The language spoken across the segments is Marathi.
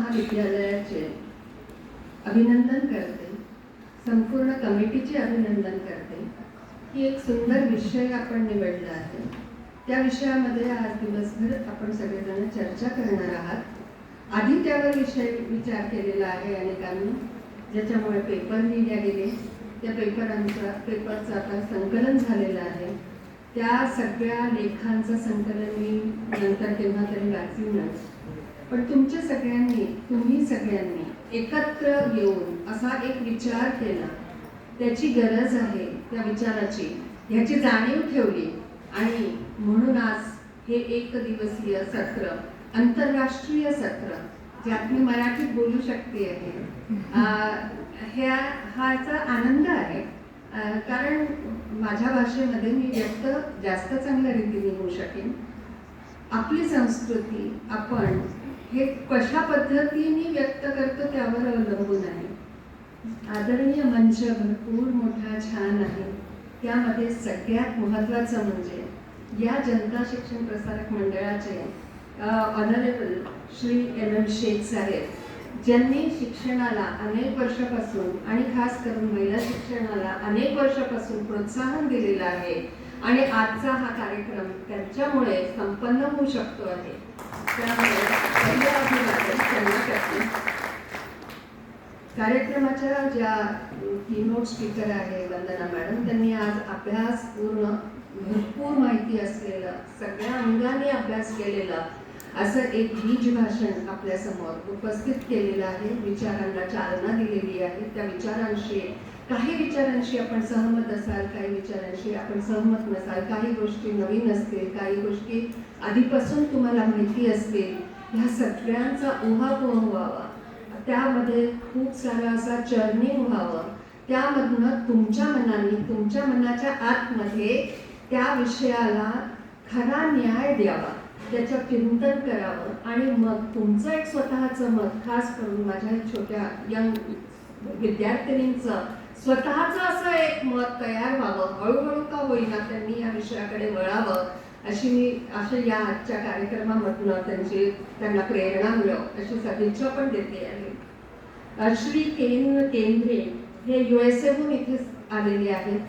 महाविद्यालयाचे अभिनंदन करते, संपूर्ण कमिटीचे अभिनंदन करते की एक सुंदर विषय आपण निवडला आहे. त्या विषयामध्ये आज दिवसभर आपण सगळेजण चर्चा करणार आहात. आधी त्यावर विचार केलेला आहे अनेकांनी, ज्याच्यामुळे पेपर लिहिले गेले. त्या पेपरचं आता संकलन झालेलं आहे. त्या सगळ्या लेखांचं संकलन मी नंतर केव्हा तरी वाचीनच. पण तुम्ही सगळ्यांनी एकत्र येऊन असा एक विचार केला, त्याची गरज आहे, त्या विचाराची ह्याची जाणीव ठेवली आणि म्हणून आज हे एक दिवसीय सत्र, आंतरराष्ट्रीय सत्र, ज्यात मी मराठीत बोलू शकते आहे, ह्याचा आनंद आहे. कारण माझ्या भाषेमध्ये मी व्यक्त जास्त चांगल्या रीतीने होऊ शकेन. आपली संस्कृती आपण हे कशा पद्धतीने व्यक्त करतो त्यावर अवलंबून आहे. आदरणीय मंच भरपूर मोठा छान आहे. त्यामध्ये सगळ्यात महत्त्वाचं म्हणजे या जनता शिक्षण प्रसारक मंडळाचे ऑनरेबल श्री MM शेख साहेब, ज्यांनी शिक्षणाला अनेक वर्षापासून आणि खास करून महिला शिक्षणाला अनेक वर्षापासून प्रोत्साहन दिलेलं आहे आणि आजचा हा कार्यक्रम त्यांच्यामुळे संपन्न होऊ शकतो आहे. त्यामुळे पहिलं अभिवादन त्यांना करते. कार्यक्रमाच्या ज्या कीनोट स्पीकर आहे वंदना मॅडम, त्यांनी आज अभ्यासपूर्ण भरपूर माहिती असलेलं, सगळ्या अंगाने अभ्यास केलेलं असं एक बीज भाषण आपल्यासमोर उपस्थित केलेलं आहे. विचारांना चालना दिलेली आहे. त्या विचारांशी, काही विचारांशी आपण सहमत असाल, काही विचारांशी आपण सहमत नसाल, काही गोष्टी नवीन असतील, काही गोष्टी आधीपासून तुम्हाला माहिती असतील. ह्या सगळ्यांचा उहापोह व्हावा, त्यामध्ये खूप सारा असा चर्निंग व्हावं, त्यामधनं तुमच्या मनाने, तुमच्या मनाच्या आतमध्ये त्या विषयाला खरा न्याय द्यावा, त्याचं चिंतन करावं आणि मग तुमचं एक स्वतःचं मत, खास करून माझ्या छोट्या यंग विद्यार्थिनींचं स्वतःचं असं एक मत तयार व्हावं. हळूहळू का होईना त्यांनी या विषयाकडे वळावं, अशी या आजच्या कार्यक्रमामधनं त्यांना प्रेरणा मिळव अशी सदिच्छा पण देते आहे. श्री केंद्रे हे USA इथे आलेले आहेत.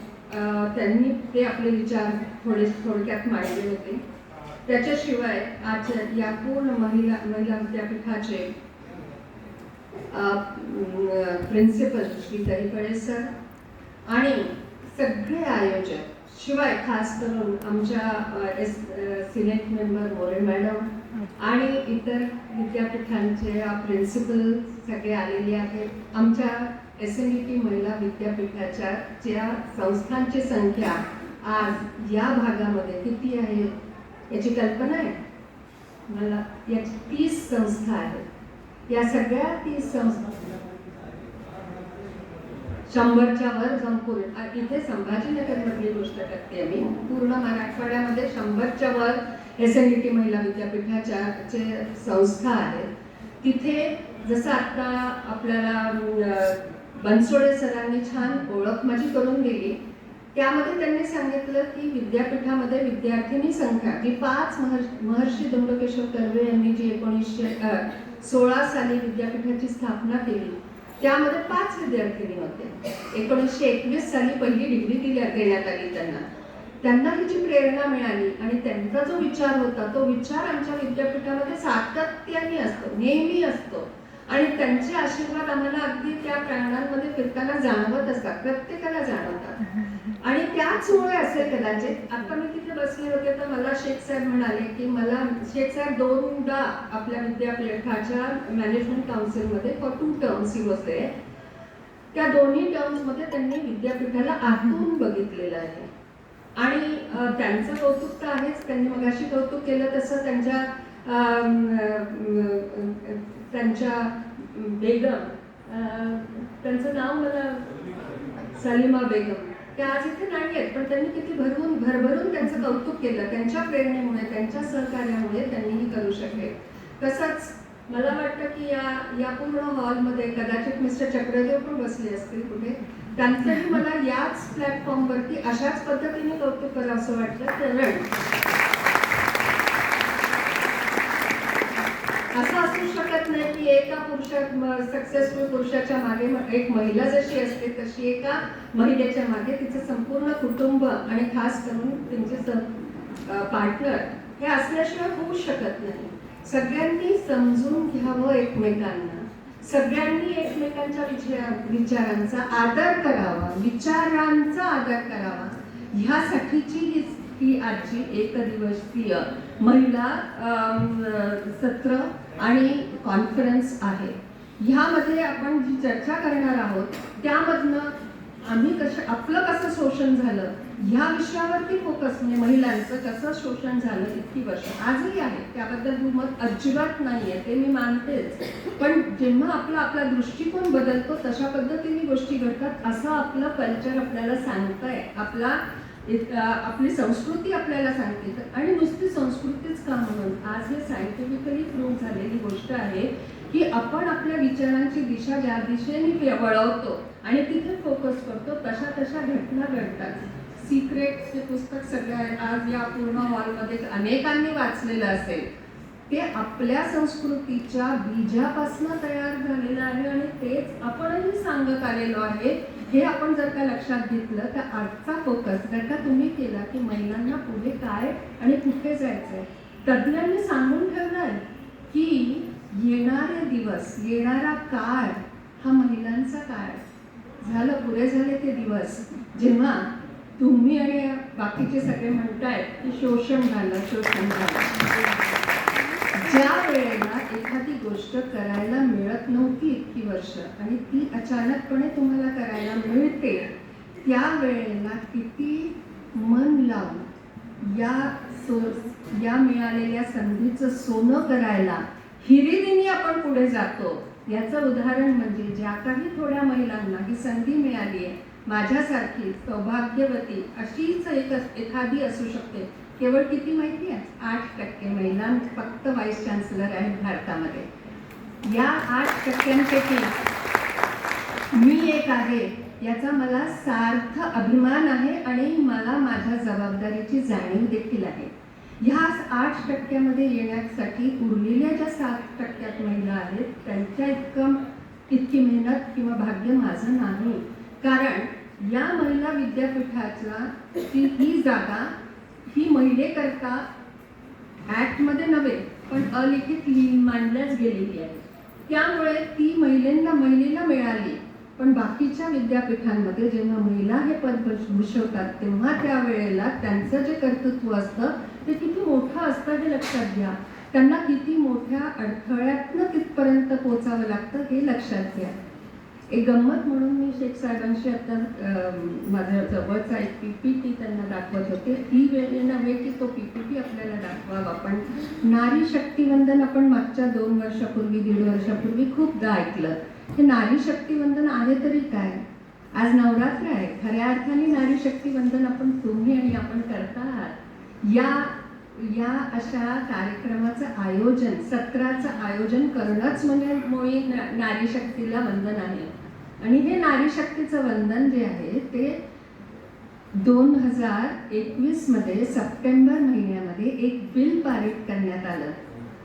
त्यांनी ते आपले विचार थोडक्यात मांडले होते. त्याच्याशिवाय आज या पूर्ण महिला विद्यापीठाचे प्रिन्सिपल श्री दहिफळे सर आणि सगळे आयोजक, शिवाय खास करून आमच्या सिनेट मेंबर मोरे मॅडम आणि इतर विद्यापीठांचे प्रिन्सिपल सगळे आलेले आहेत. आमच्या SNVT महिला विद्यापीठाच्या ज्या संस्थांची संख्या आज या भागामध्ये किती आहे याची कल्पना आहे मला. याची 30 संस्था आहेत. या सगळ्या 30 संस्था 100च्या वर संपूर्ण, इथे संभाजीनगर मधली गोष्ट करते मी, पूर्ण मराठवाड्यामध्ये 100च्या वर SNVT महिला विद्यापीठाच्या संस्था आहेत. तिथे जसं आता आपल्याला बनसोडे सरांनी छान ओळख माझी करून दिली, त्यामध्ये त्यांनी सांगितलं की विद्यापीठामध्ये विद्यार्थिनी संख्या जी 5 महर्षी धोंडकेश्वर कर्वे यांनी जी 1916 साली विद्यापीठाची स्थापना केली, त्यामध्ये 5 विद्यार्थिनी होते. 1921 साली पहिली डिग्री देण्यात आली त्यांना हिची प्रेरणा मिळाली आणि त्यांचा जो विचार होता तो विचार आमच्या विद्यापीठामध्ये सातत्याने असतो, नेहमी असतो आणि त्यांचे आशीर्वाद आम्हाला अगदी त्या प्रांगणांमध्ये फिरताना जाणवत असतात, प्रत्येकाला जाणवतात. आणि त्याचमुळे असेल कदाचित, आता मी तिथे बसले होते तर मला शेख साहेब म्हणाले की मला शेख साहेब 2दा आपल्या विद्यापीठाच्या मॅनेजमेंट काउन्सिलमध्ये फॉर 2 टर्म्स ही होते. त्या दोन्ही टर्म्समध्ये त्यांनी विद्यापीठाला आतून बघितलेलं आहे आणि त्यांचं कौतुक तर आहेच. त्यांनी मगाशी कौतुक केलं तसं त्यांच्या बेगम, त्यांचं नाव मला सलीमा बेगम, त्या आज इथे नाही आहेत, पण त्यांनी किती भरभरून त्यांचं कौतुक केलं. त्यांच्या प्रेरणेमुळे, त्यांच्या सहकार्यामुळे त्यांनी ही करू शकले. तसंच मला वाटतं की या पूर्ण हॉलमध्ये कदाचित मिस्टर चक्रदेव पण बसले असतील कुठे, त्यांचंही मला याच प्लॅटफॉर्मवरती अशाच पद्धतीने कौतुक करावं असं वाटतं. कारण असं असू शकत नाही की एका सक्सेसफुल पुरुषाच्या मागे एक महिला जशी असते तशी एका महिलेच्या मागे तिचं संपूर्ण कुटुंब आणि खास करून त्यांचे पार्टनर हे असल्याशिवाय होऊ शकत नाही. सगळ्यांनी समजून घ्यावं एकमेकांना, सगळ्यांनी एकमेकांच्या विचारांचा आदर करावा, विचारांचा आदर करावा, ह्यासाठीची ही आजची एकदिवसीय महिला सत्र आणि कॉन्फरन्स आहे. ह्यामध्ये आपण जी चर्चा करणार आहोत त्यामधनं आम्ही आपलं कसं शोषण झालं ह्या विषयावरती फोकस, म्हणजे महिलांचं कसं शोषण झालं इतकी वर्ष आजही आहे, त्याबद्दल दुमत अजिबात नाही आहे, ते मी मानतेच. पण जेव्हा आपला दृष्टिकोन बदलतो तशा पद्धतीने गोष्टी घडतात असं आपलं कल्चर आपल्याला सांगतंय, आपली संस्कृती आपल्याला सांगते. आणि नुसती संस्कृतीच का म्हणून आज हे सायंटिफिकली प्रूव्ह झालेली गोष्ट आहे की आपण आपल्या विचारांची दिशा ज्या दिशेने वळवतो आणि तिथे फोकस करतो तशा घटना घडतात. सिक्रेट हे पुस्तक सगळ्या आज या पूर्ण हॉलमध्ये अनेकांनी वाचलेलं असेल. ते आपल्या संस्कृतीच्या बीजापासून तयार झालेलं आहे आणि तेच आपणही सांगत आलेलो आहे. हे आपण जर का लक्षात घेतलं तर आजचा फोकस जर का तुम्ही केला की महिलांना पुढे काय आणि कुठे जायचंय, तज्ज्ञांनी सांगून ठेवलंय की येणारे दिवस, येणारा काळ हा महिलांचा काळ झालं, पुरे झाले ते दिवस जेव्हा तुम्ही आणि बाकीचे सगळे म्हणतायत की शोषण झालं. ज्या वेळेला एखादी गोष्ट करायला मिळत नव्हती इतकी वर्ष आणि ती अचानकपणे तुम्हाला करायला मिळते, त्या वेळेला किती मन लावून या मिळालेल्या संधीचं सोनं करायला हिरिरीने आपण पुढे जातो. याचं उदाहरण म्हणजे ज्या काही थोड्या महिलांना ही संधी मिळाली आहे, माझ्यासारखी सौभाग्यवती अशीच एखादी असू शकते. केवळ किती माहिती आहे? 8% महिला फक्त व्हाईस चान्सलर आहेत भारतामध्ये. या 8%पैकी मी एक आहे, याचा मला सार्थ अभिमान आहे आणि मला माझ्या जबाबदारीची जाणीव देखील आहे. ह्या 8%मध्ये येण्यासाठी उरलेल्या ज्या 7% महिला आहेत त्यांच्या इतकी मेहनत किंवा भाग्य माझं नाही. कारण या महिला विद्यापीठाचा ही जागा ही महिलेकरता ऍक्टमध्ये नव्हे पण अलिखित मांडल्याच गेलेली आहे. त्यामुळे ती महिलेला मिळाली. पण बाकीच्या विद्यापीठांमध्ये जेव्हा महिला हे पद भूषवतात तेव्हा त्यावेळेला त्यांचं जे कर्तृत्व असतं ते किती मोठं असतं हे लक्षात घ्या. त्यांना किती मोठ्या अडथळ्यातनं तिथपर्यंत पोचावं लागतं हे लक्षात घ्या. एक गंमत म्हणून मी शेख साहेबांशी आता माझ्या जवळचा एक PPT त्यांना दाखवत होते. ही वेळ नव्हे की तो PPT आपल्याला दाखवावा. पण नारी शक्तिवंदन आपण मागच्या 2 वर्षापूर्वी 1.5 वर्षापूर्वी खूपदा ऐकलं. हे नारी शक्तिवंदन आहे तरी काय? आज नवरात्र आहे, खऱ्या अर्थाने नारी शक्तिवंदन आपण तुम्ही आणि आपण करता आहात. या अशा कार्यक्रमाचं आयोजन, सत्राचं आयोजन करणंच म्हणजे मुळी नारी शक्तीला वंदन आहे. आणि हे नारी शक्तीचं वंदन जे आहे ते 2021 मध्ये सप्टेंबर महिन्यामध्ये एक बिल पारित करण्यात आलं.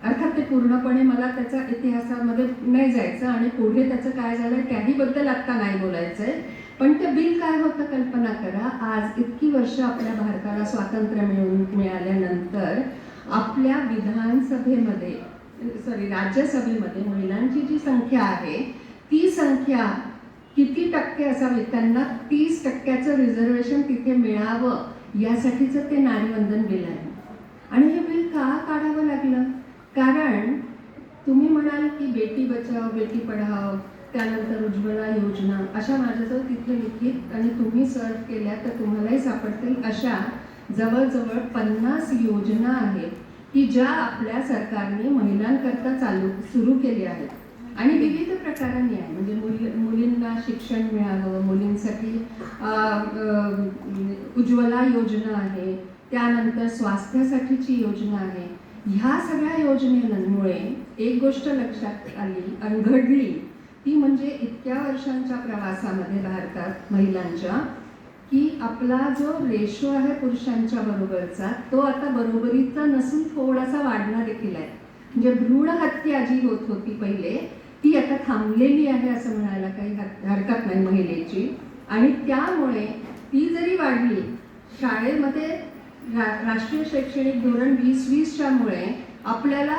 अर्थात ते पूर्णपणे मला त्याच्या इतिहासामध्ये नाही जायचं आणि पुढे त्याचं काय झालं त्याही बद्दल आत्ता नाही बोलायचंय. पण ते बिल काय होतं कल्पना करा. आज इतकी वर्ष आपल्या भारताला स्वातंत्र्य मिळाल्यानंतर आपल्या राज्यसभेमध्ये महिलांची जी संख्या आहे ती संख्या किती टक्के असावी, त्यांना 30% रिझर्वेशन तिथे मिळावं यासाठीचं ते नारीवंदन बिल आहे. आणि हे बिल का काढावं लागलं? कारण तुम्ही म्हणाल की बेटी बचाव बेटी पढाओ, त्यानंतर उज्ज्वला योजना, अशा माझ्याजवळ तिथे लिखित आणि तुम्ही सर्च केल्या तर तुम्हालाही सापडतील अशा जवळजवळ 50 योजना आहेत की ज्या आपल्या सरकारने महिलांकरता सुरू केल्या आहेत. आणि विविध प्रकारांनी आहे. म्हणजे मुलींना शिक्षण मिळावं, मुलींसाठी उज्ज्वला योजना आहे, त्यानंतर स्वास्थ्यासाठीची योजना आहे. ह्या सगळ्या योजनेमुळे एक गोष्ट लक्षात आली आणि घडली ती म्हणजे इतक्या वर्षांच्या प्रवासामध्ये भारतात महिलांच्या की आपला जो रेशो आहे पुरुषांच्या बरोबरचा तो आता बरोबरीचा नसून थोडासा वाढला देखील आहे. म्हणजे भ्रूण हत्या जी होत होती पहिले ती आता थांबलेली आहे असं म्हणायला काही हरकत नाही महिलेची. आणि त्यामुळे ती जरी वाढली, शाळेमध्ये राष्ट्रीय शैक्षणिक धोरण 2020च्या मुळे आपल्याला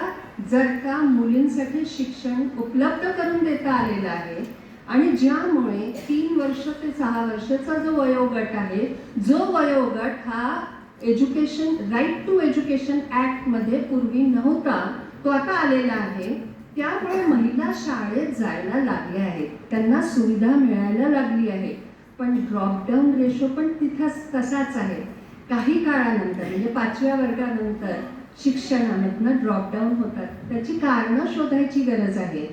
जर का मुलींसाठी शिक्षण उपलब्ध करून देता आलेलं आहे आणि ज्यामुळे 3 वर्ष ते 6 वर्षाचा जो वयोगट आहे, जो वयोगट हा एज्युकेशन राईट टू एज्युकेशन ॲक्टमध्ये पूर्वी नव्हता, तो आता आलेला आहे. त्यामुळे महिला शाळेत जायला लागल्या आहेत, त्यांना सुविधा मिळायला लागली आहे. पण ड्रॉपडाऊन रेशो पण तिथंच तसाच आहे. काही काळानंतर म्हणजे 5व्या वर्गानंतर शिक्षणामधनं ड्रॉपडाऊन होतात. त्याची कारणं शोधायची गरज आहे.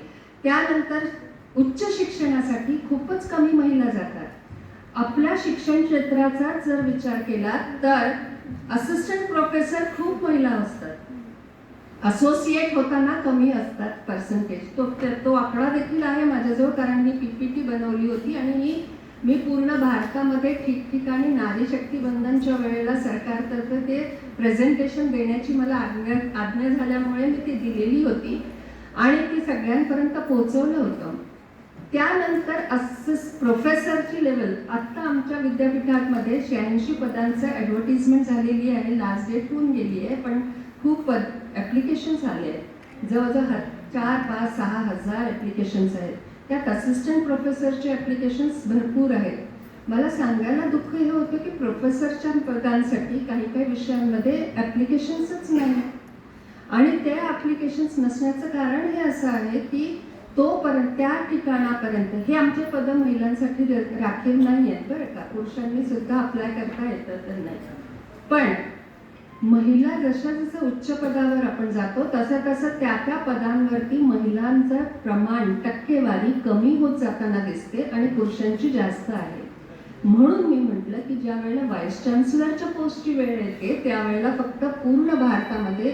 त्यानंतर उच्च शिक्षणासाठी खूपच कमी महिला जातात. आपल्या शिक्षण क्षेत्राचा जर विचार केला तर असिस्टंट प्रोफेसर खूप महिला असतात, असोसिएट होताना कमी असतात पर्सेंटेज. तो आकडा देखील आहे माझ्याजवळ, कारण मी PPT बनवली होती आणि मी पूर्ण भारतामध्ये ठिकठिकाणी नारी शक्ती बंधनच्या वेळेला सरकारतर्फे ते प्रेझेंटेशन देण्याची मला आज्ञा झाल्यामुळे मी ती दिलेली होती आणि ती सगळ्यांपर्यंत पोहोचवलं होतं. त्यानंतर प्रोफेसरची लेवल आत्ता आमच्या विद्यापीठामध्ये 86 पदांचं ॲडव्हर्टिजमेंट झालेली आहे, लास्ट डेट होऊन गेली आहे, पण खूप ॲप्लिकेशन्स आले आहेत. जवळजवळ 4, 5, 6 हजार ॲप्लिकेशन्स आहेत. त्यात असिस्टंट प्रोफेसरचे ॲप्लिकेशन्स भरपूर आहेत. मला सांगायला दुःख हे होतं की प्रोफेसरच्या पदांसाठी काही विषयांमध्ये ॲप्लिकेशन्सच नाही आणि त्या ॲप्लिकेशन्स नसण्याचं कारण हे असं आहे की तोपर्यंत त्या ठिकाणापर्यंत हे आमचे पदं महिलांसाठी राखीव नाही आहेत बरं का, पुरुषांनी सुद्धा अप्लाय करता येतं तर नाही. पण महिला जसं उच्च पदावर आपण जातो तसं त्या पदांवरती महिलांचं प्रमाण टक्केवारी कमी होत जाताना दिसते आणि पुरुषांची जास्त आहे. म्हणून मी म्हटलं की ज्या वेळेला व्हाईस चान्सलरच्या पोस्टची वेळ येते त्यावेळेला फक्त पूर्ण भारतामध्ये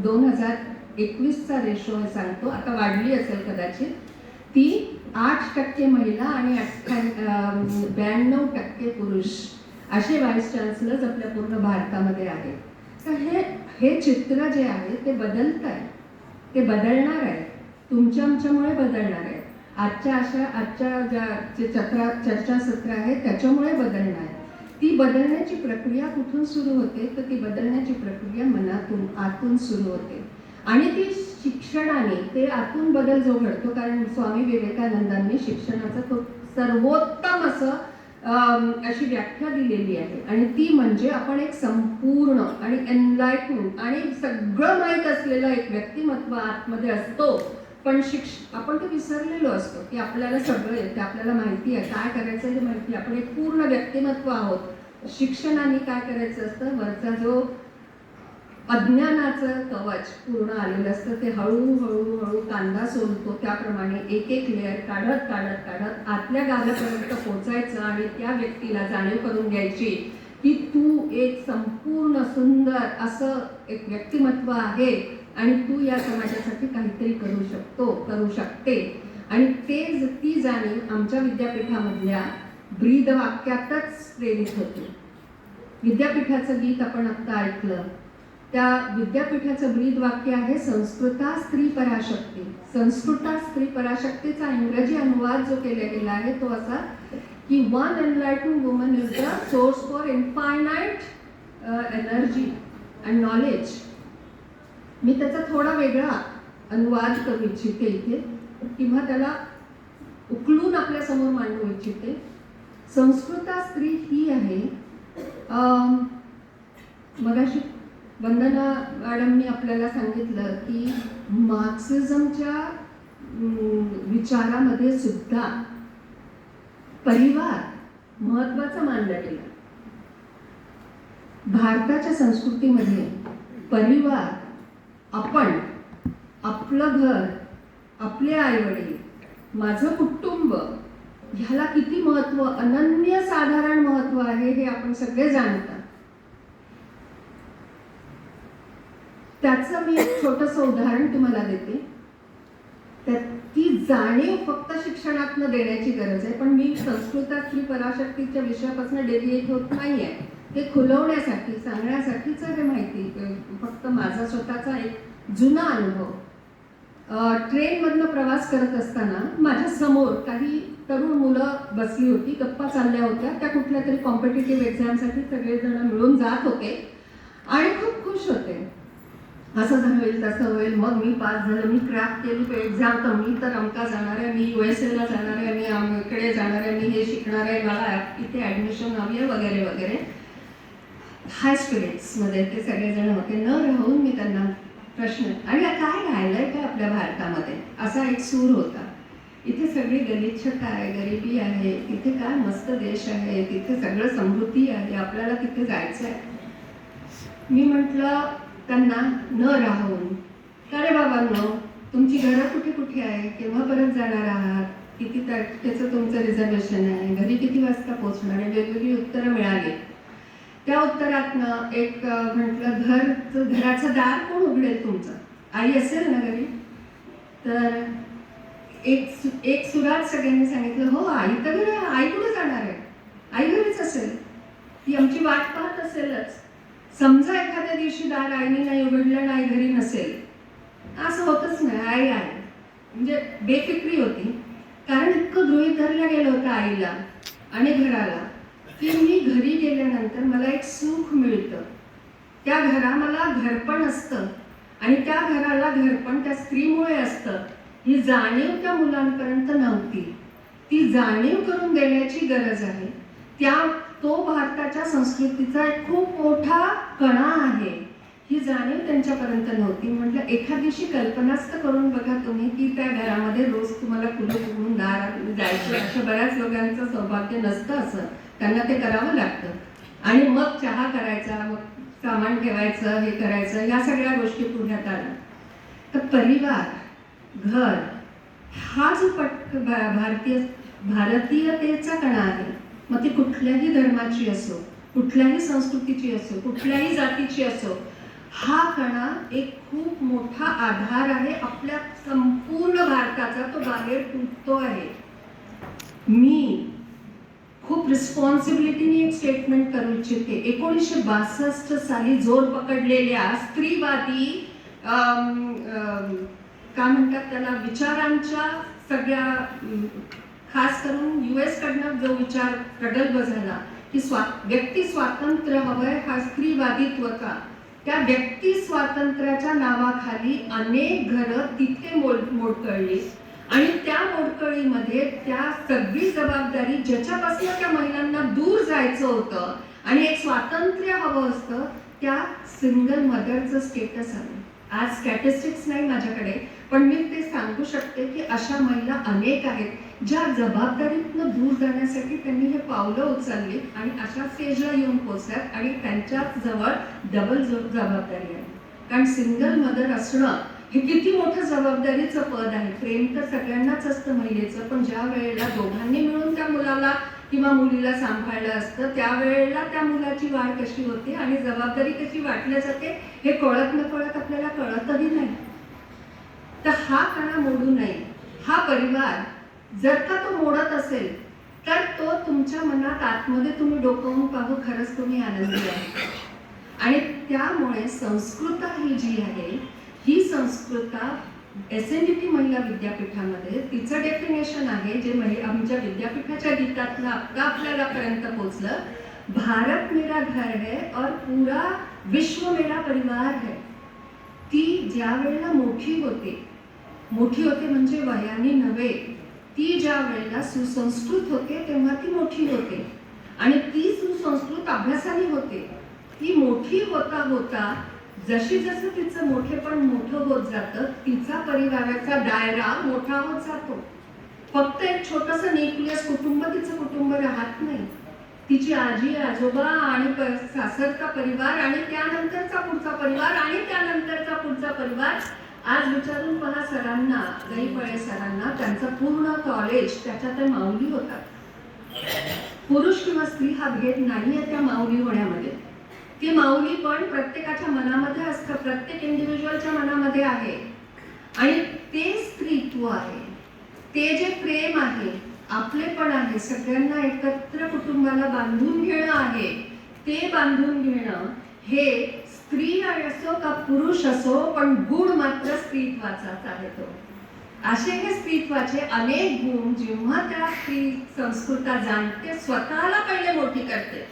2021चा रेशो हे सांगतो, आता वाढली असेल कदाचित, ती 8% महिला आणि 92% पुरुष असे व्हाईस चान्सलर्स आपल्या पूर्ण भारतामध्ये आहेत. तर हे चित्र जे आहे ते बदलत आहे, ते बदलणार आहे, तुमच्या आमच्यामुळे बदलणार आहे. आजच्या ज्या चर्चासत्र आहेत त्याच्यामुळे बदलणार आहे. ती बदलण्याची प्रक्रिया कुठून सुरू होते तर ती बदलण्याची प्रक्रिया मनातून आतून सुरू होते आणि ती शिक्षणाने ते आतून बदल जो घडतो. कारण स्वामी विवेकानंदांनी शिक्षणाचं तो सर्वोत्तम अशी व्याख्या दिलेली आहे आणि ती म्हणजे आपण एक संपूर्ण आणि एनलाइटमेंट आणि सगळं माहीत असलेलं एक व्यक्तिमत्व आतमध्ये असतो, पण आपण ते विसरलेलो असतो की आपल्याला सगळं येतं, आपल्याला माहिती आहे काय करायचं हे माहिती, आपण एक पूर्ण व्यक्तिमत्व आहोत. शिक्षणाने काय करायचं असतं, वरचा जो अज्ञानाचं कवच पूर्ण आलेलं असतं ते हळूहळू कांदा सोलतो त्याप्रमाणे एक लेअर काढत आतल्या गाभ्यापर्यंत पोचायचं आणि त्या व्यक्तीला जाणीव करून द्यायची की तू एक संपूर्ण सुंदर असं एक व्यक्तिमत्व आहे आणि तू या समाजासाठी काहीतरी करू शकते. आणि ती जाणीव आमच्या विद्यापीठामधल्या ब्रीद वाक्यातच प्रेरित होती. विद्यापीठाचं गीत आपण आत्ता ऐकलं, त्या विद्यापीठाचं ब्रीद वाक्य आहे संस्कृता स्त्री पराशक्ती. संस्कृता स्त्री पराशक्तीचा इंग्रजी अनुवाद जो केला गेला आहे तो असा की one enlightening woman is the source for infinite energy and knowledge. मी त्याचा थोडा वेगळा अनुवाद करू इच्छिते इथे, किंवा त्याला उकलून आपल्या समोर मांडू इच्छिते. संस्कृता स्त्री ही आहे, मगाशी वंदना मॅडमनी आपल्याला सांगितलं की मार्क्सिझमच्या विचारामध्ये सुद्धा परिवार महत्त्वाचा मानला गेला. भारताच्या संस्कृतीमध्ये परिवार, आपण, आपलं घर, आपले आईवडील, माझं कुटुंब ह्याला किती महत्त्व, अनन्यसाधारण महत्त्व आहे हे आपण सगळे जाणतात. त्याचं मी एक छोटंसं उदाहरण तुम्हाला देते. ती जाणीव फक्त शिक्षणातनं देण्याची गरज आहे, पण मी संस्कृतात स्त्री पराशक्तीच्या विषयापासून डेव्हिएट होत नाही आहे. ते खुलवण्यासाठी सांगण्यासाठीच हे माहिती, फक्त माझा स्वतःचा एक जुना अनुभव ट्रेनमधनं प्रवास करत असताना माझ्या समोर काही तरुण मुलं बसली होती, गप्पा चालल्या होत्या. त्या कुठल्या तरी कॉम्पिटिटिव्ह एक्झामसाठी सगळेजण मिळून जात होते आणि खूप खुश होते. असं झालं होईल, तसं होईल, मग मी पास झालं, मी क्रॅक केली एक्झाम, तर मी तर अमका जाणार आहे, मी USA ला जाणार आहे, मी इकडे जाणार आहे, मी हे शिकणार आहे, मला इथे ॲडमिशन हवी आहे वगैरे वगैरे. हाय स्पिरिट्समध्ये ते सगळेजण होते. न राहून मी त्यांना प्रश्न, आणि काय राहिलंय काय आपल्या भारतामध्ये, असा एक सूर होता. इथे सगळी गलिच्छता आहे, गरिबी आहे, तिथे काय मस्त देश आहे, तिथे सगळं समृद्धी आहे, आपल्याला तिथे जायचं आहे. मी म्हटलं त्यांना, न राहून, अरे बाबांनो, तुमची घरं कुठे कुठे आहे, केव्हा परत जाणार आहात, किती तारखेचं तुमचं रिझर्वेशन आहे, घरी किती वाजता पोहोचणार आहे, वेगवेगळी उत्तरं मिळाली. त्या उत्तरातनं एक म्हटलं, घराचं दार कोण उघडेल तुमचं, आई असेल ना घरी. तर एक सुरात सगळ्यांनी सांगितलं, हो आई तर घरी, आई कुठे जाणार आहे, आई घरीच असेल, ती आमची वाट पाहत असेलच. समजा एखाद्या दिवशी दार आईने नाही उघडलं, नाही घरी नसेल, असं होतच नाही, आई आहे. म्हणजे बेफिक्री होती, कारण इतकं गृहीत धरलं गेलं होतं आईला आणि घराला, की मी घरी गेल्यानंतर मला एक सुख मिळतं. त्या घराला घरपण असतं आणि त्या घराला घरपण त्या स्त्रीमुळे असतं. ही जाणीव त्या मुलांपर्यंत नव्हती. ती जाणीव करून देण्याची गरज आहे. तो भारताच्या संस्कृतीचा एक खूप मोठा कणा आहे. ही जाणीव त्यांच्यापर्यंत नव्हती. म्हटलं एखादीशी कल्पनाच तर करून बघा तुम्ही, की त्या घरामध्ये रोज तुम्हाला कुलूप उघडून दारात जायचं. अशा बऱ्याच लोकांचं सौभाग्य नसतं असं, त्यांना ते करावं लागतं. आणि मग चहा करायचा, मग सामान ठेवायचं, हे करायचं, या सगळ्या गोष्टी पुढ्यात आल्या. तर परिवार, घर, हा जो भारतीयतेचा कणा आहे, मग ती कुठल्याही धर्माची असो, कुठल्याही संस्कृतीची असो, कुठल्याही जातीची असो, हा कणा एक खूप मोठा आधार आहे आपल्या संपूर्ण भारताचा. तो बाहेर तुटतो आहे. मी खूप रिस्पॉन्सिबिलिटीने एक स्टेटमेंट करू इच्छिते. 1962 साली जोर पकडलेल्या स्त्रीवादी काय म्हणतात त्याला, विचारांच्या सगळ्या, खास करून US कडनं जो विचार प्रगल्भ झाला की व्यक्ती स्वातंत्र्य हवंय, हा स्त्रीवादित्वचा, त्या व्यक्ती स्वातंत्र्याच्या नावाखाली अनेक घरं तिथे मोडकळली. आणि त्या मोडकळीमध्ये त्या सगळी जबाबदारी, ज्याच्यापासून त्या महिलांना दूर जायचं होतं आणि एक स्वातंत्र्य हवं असतं, त्या सिंगल मदरचं स्टेटस आलं. आज स्टॅटिस्टिक्स नाही माझ्याकडे, पण मी ते सांगू शकते की अशा महिला अनेक आहेत ज्या जबाबदारीतनं दूर जाण्यासाठी त्यांनी हे पावलं उचलली आणि अशा स्टेजला येऊन पोचल्यात. आणि त्यांच्या जवळ डबल जबाबदारी आहे. कारण सिंगल मदर असणं हे किती मोठं जबाबदारीचं पद आहे. प्रेम तर सगळ्यांनाच असतं महिलेचं, पण ज्या वेळेला दोघांनी मिळून त्या मुलाला किंवा मुलीला सांभाळलं असतं, त्यावेळेला त्या मुलाची वाढ कशी होते आणि जबाबदारी कशी वाटल्या जाते हे कळत नकळत आपल्याला कळतही नाही. तर हा कणा मोडू नये. हा परिवार जर का तो मोडत असेल तर तो तुमच्या मनात आतमध्ये तुम्ही डोकावून पाहू, खरंच तुम्ही आनंदी आहे. आणि त्यामुळे संस्कृता ही जी आहे, ही संस्कृता SNDT महिला विद्यापीठामध्ये तिचं डेफिनेशन आहे, जे आमच्या विद्यापीठाच्या गीतातलं आता आपल्याला पर्यंत पोहोचलं. भारत मेरा घर है और पूरा विश्व मेरा परिवार है. ती ज्या वेळेला मोठी होते म्हणजे वयाने नव्हे, ती ज्या वेळेला सुसंस्कृत होते तेव्हा ती मोठी होते. आणि ती सुसंस्कृत अभ्यासाने होते. ती मोठी होता होता जशी जसं तिचं मोठेपण मोठं होत जातं, तिचा परिवाराचा दायरा मोठा होत जातो. फक्त एक छोटंसं न्यूक्लियस कुटुंब तिचं कुटुंब राहत नाही. तिची आजी आजोबा आणि सासरचा परिवार आणि त्यानंतरचा पुढचा परिवार आणि त्यानंतरचा पुढचा परिवार. आज विचारून पहा सरांना, गईपळे सरांना, त्यांचं पूर्ण कॉलेज त्याच्यात माऊली होतात. पुरुष किंवा स्त्री हा भेद नाहीये त्या माऊली होण्यामध्ये. ती माऊली पण प्रत्येकाच्या मनामध्ये असतं, प्रत्येक इंडिव्हिज्युअलच्या मनामध्ये आहे. आणि ते स्त्रीत्व आहे, ते जे प्रेम आहे, आपलेपण आहे, सगळ्यांना एकत्र कुटुंबाला बांधून घेणं आहे, ते बांधून घेणं हे स्त्री असो का पुरुष असो, पण गुण मात्र स्त्रीत्वाचाच आहे तो. असे हे स्त्रीत्वाचे अनेक गुण जेव्हा त्या स्त्री संस्कृता जाणते, स्वतःला पहिले मोठी करते,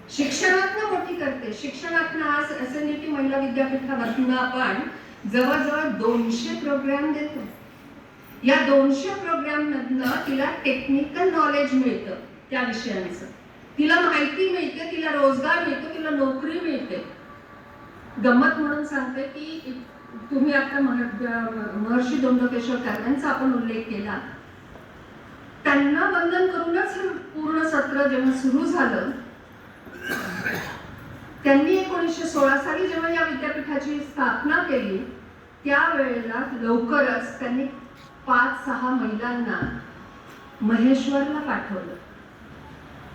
शिक्षणातनं मोठी करते. शिक्षणातनं आज SNDT महिला विद्यापीठामधनं आपण जवळजवळ 200 प्रोग्राम देतो. या 200 प्रोग्राम मधनं तिला टेक्निकल नॉलेज मिळतं त्या विषयांचं, तिला माहिती मिळते, तिला रोजगार मिळतो, तिला नोकरी मिळते. गंमत म्हणून सांगते की तुम्ही आता महर्षी धोंडोकेश्वर कर्व्यांचा आपण उल्लेख केला. त्यांना वंदन करूनच पूर्ण सत्र जेव्हा सुरू झालं, त्यांनी 1916 साली जेव्हा या विद्यापीठाची स्थापना केली, त्यावेळेला लवकरच त्यांनी 5-6 महिलांना महेश्वरला पाठवलं.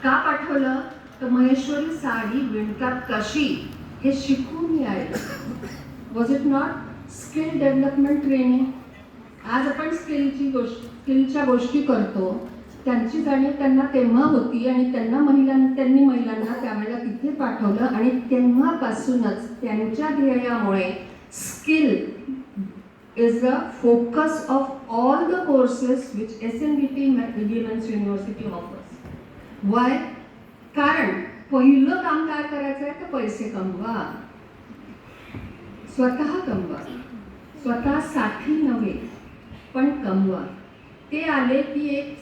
का पाठवलं तर महेश्वरी साडी विणतात कशी हे शिकून यायचं. Was it not skill development training? आज आपण स्किलच्या गोष्टी करतो, त्यांची जाणीव त्यांना तेव्हा होती आणि त्यांनी महिलांना त्यावेळेला तिथे पाठवलं आणि तेव्हापासूनच त्यांच्या ध्येयामुळे skill is the focus of all the courses which SNDT Women's University offers. Why? कारण पहिलं काम काय करायचं आहे तर पैसे कमवा, स्वतः कमवा, स्वतःसाठी नव्हे पण कमवा. ते आले की एक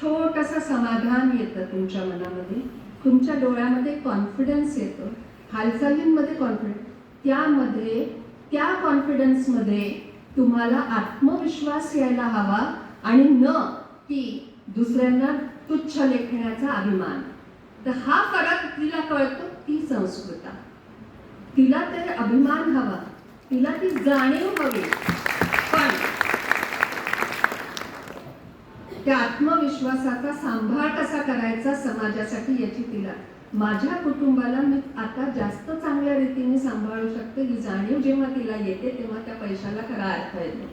छोटंसं समाधान येतं तुमच्या मनामध्ये, तुमच्या डोळ्यामध्ये कॉन्फिडन्स येतो, हालचालींमध्ये कॉन्फिडन्स, त्या कॉन्फिडन्समध्ये तुम्हाला आत्मविश्वास यायला हवा आणि न की दुसऱ्यांना तुच्छ लेखण्याचा अभिमान. तर हा फरक तिला कळतो. ती संस्कृता, तिला ते अभिमान हवा, तिला ती जाणीव हवी, पण त्या आत्मविश्वासाचा सांभाळ कसा करायचा समाजासाठी याची तिला, माझ्या कुटुंबाला मी आता जास्त चांगल्या रीतीने सांभाळू शकते ही जाणीव जेव्हा तिला येते तेव्हा त्या पैशाला खरा अर्थ येतो.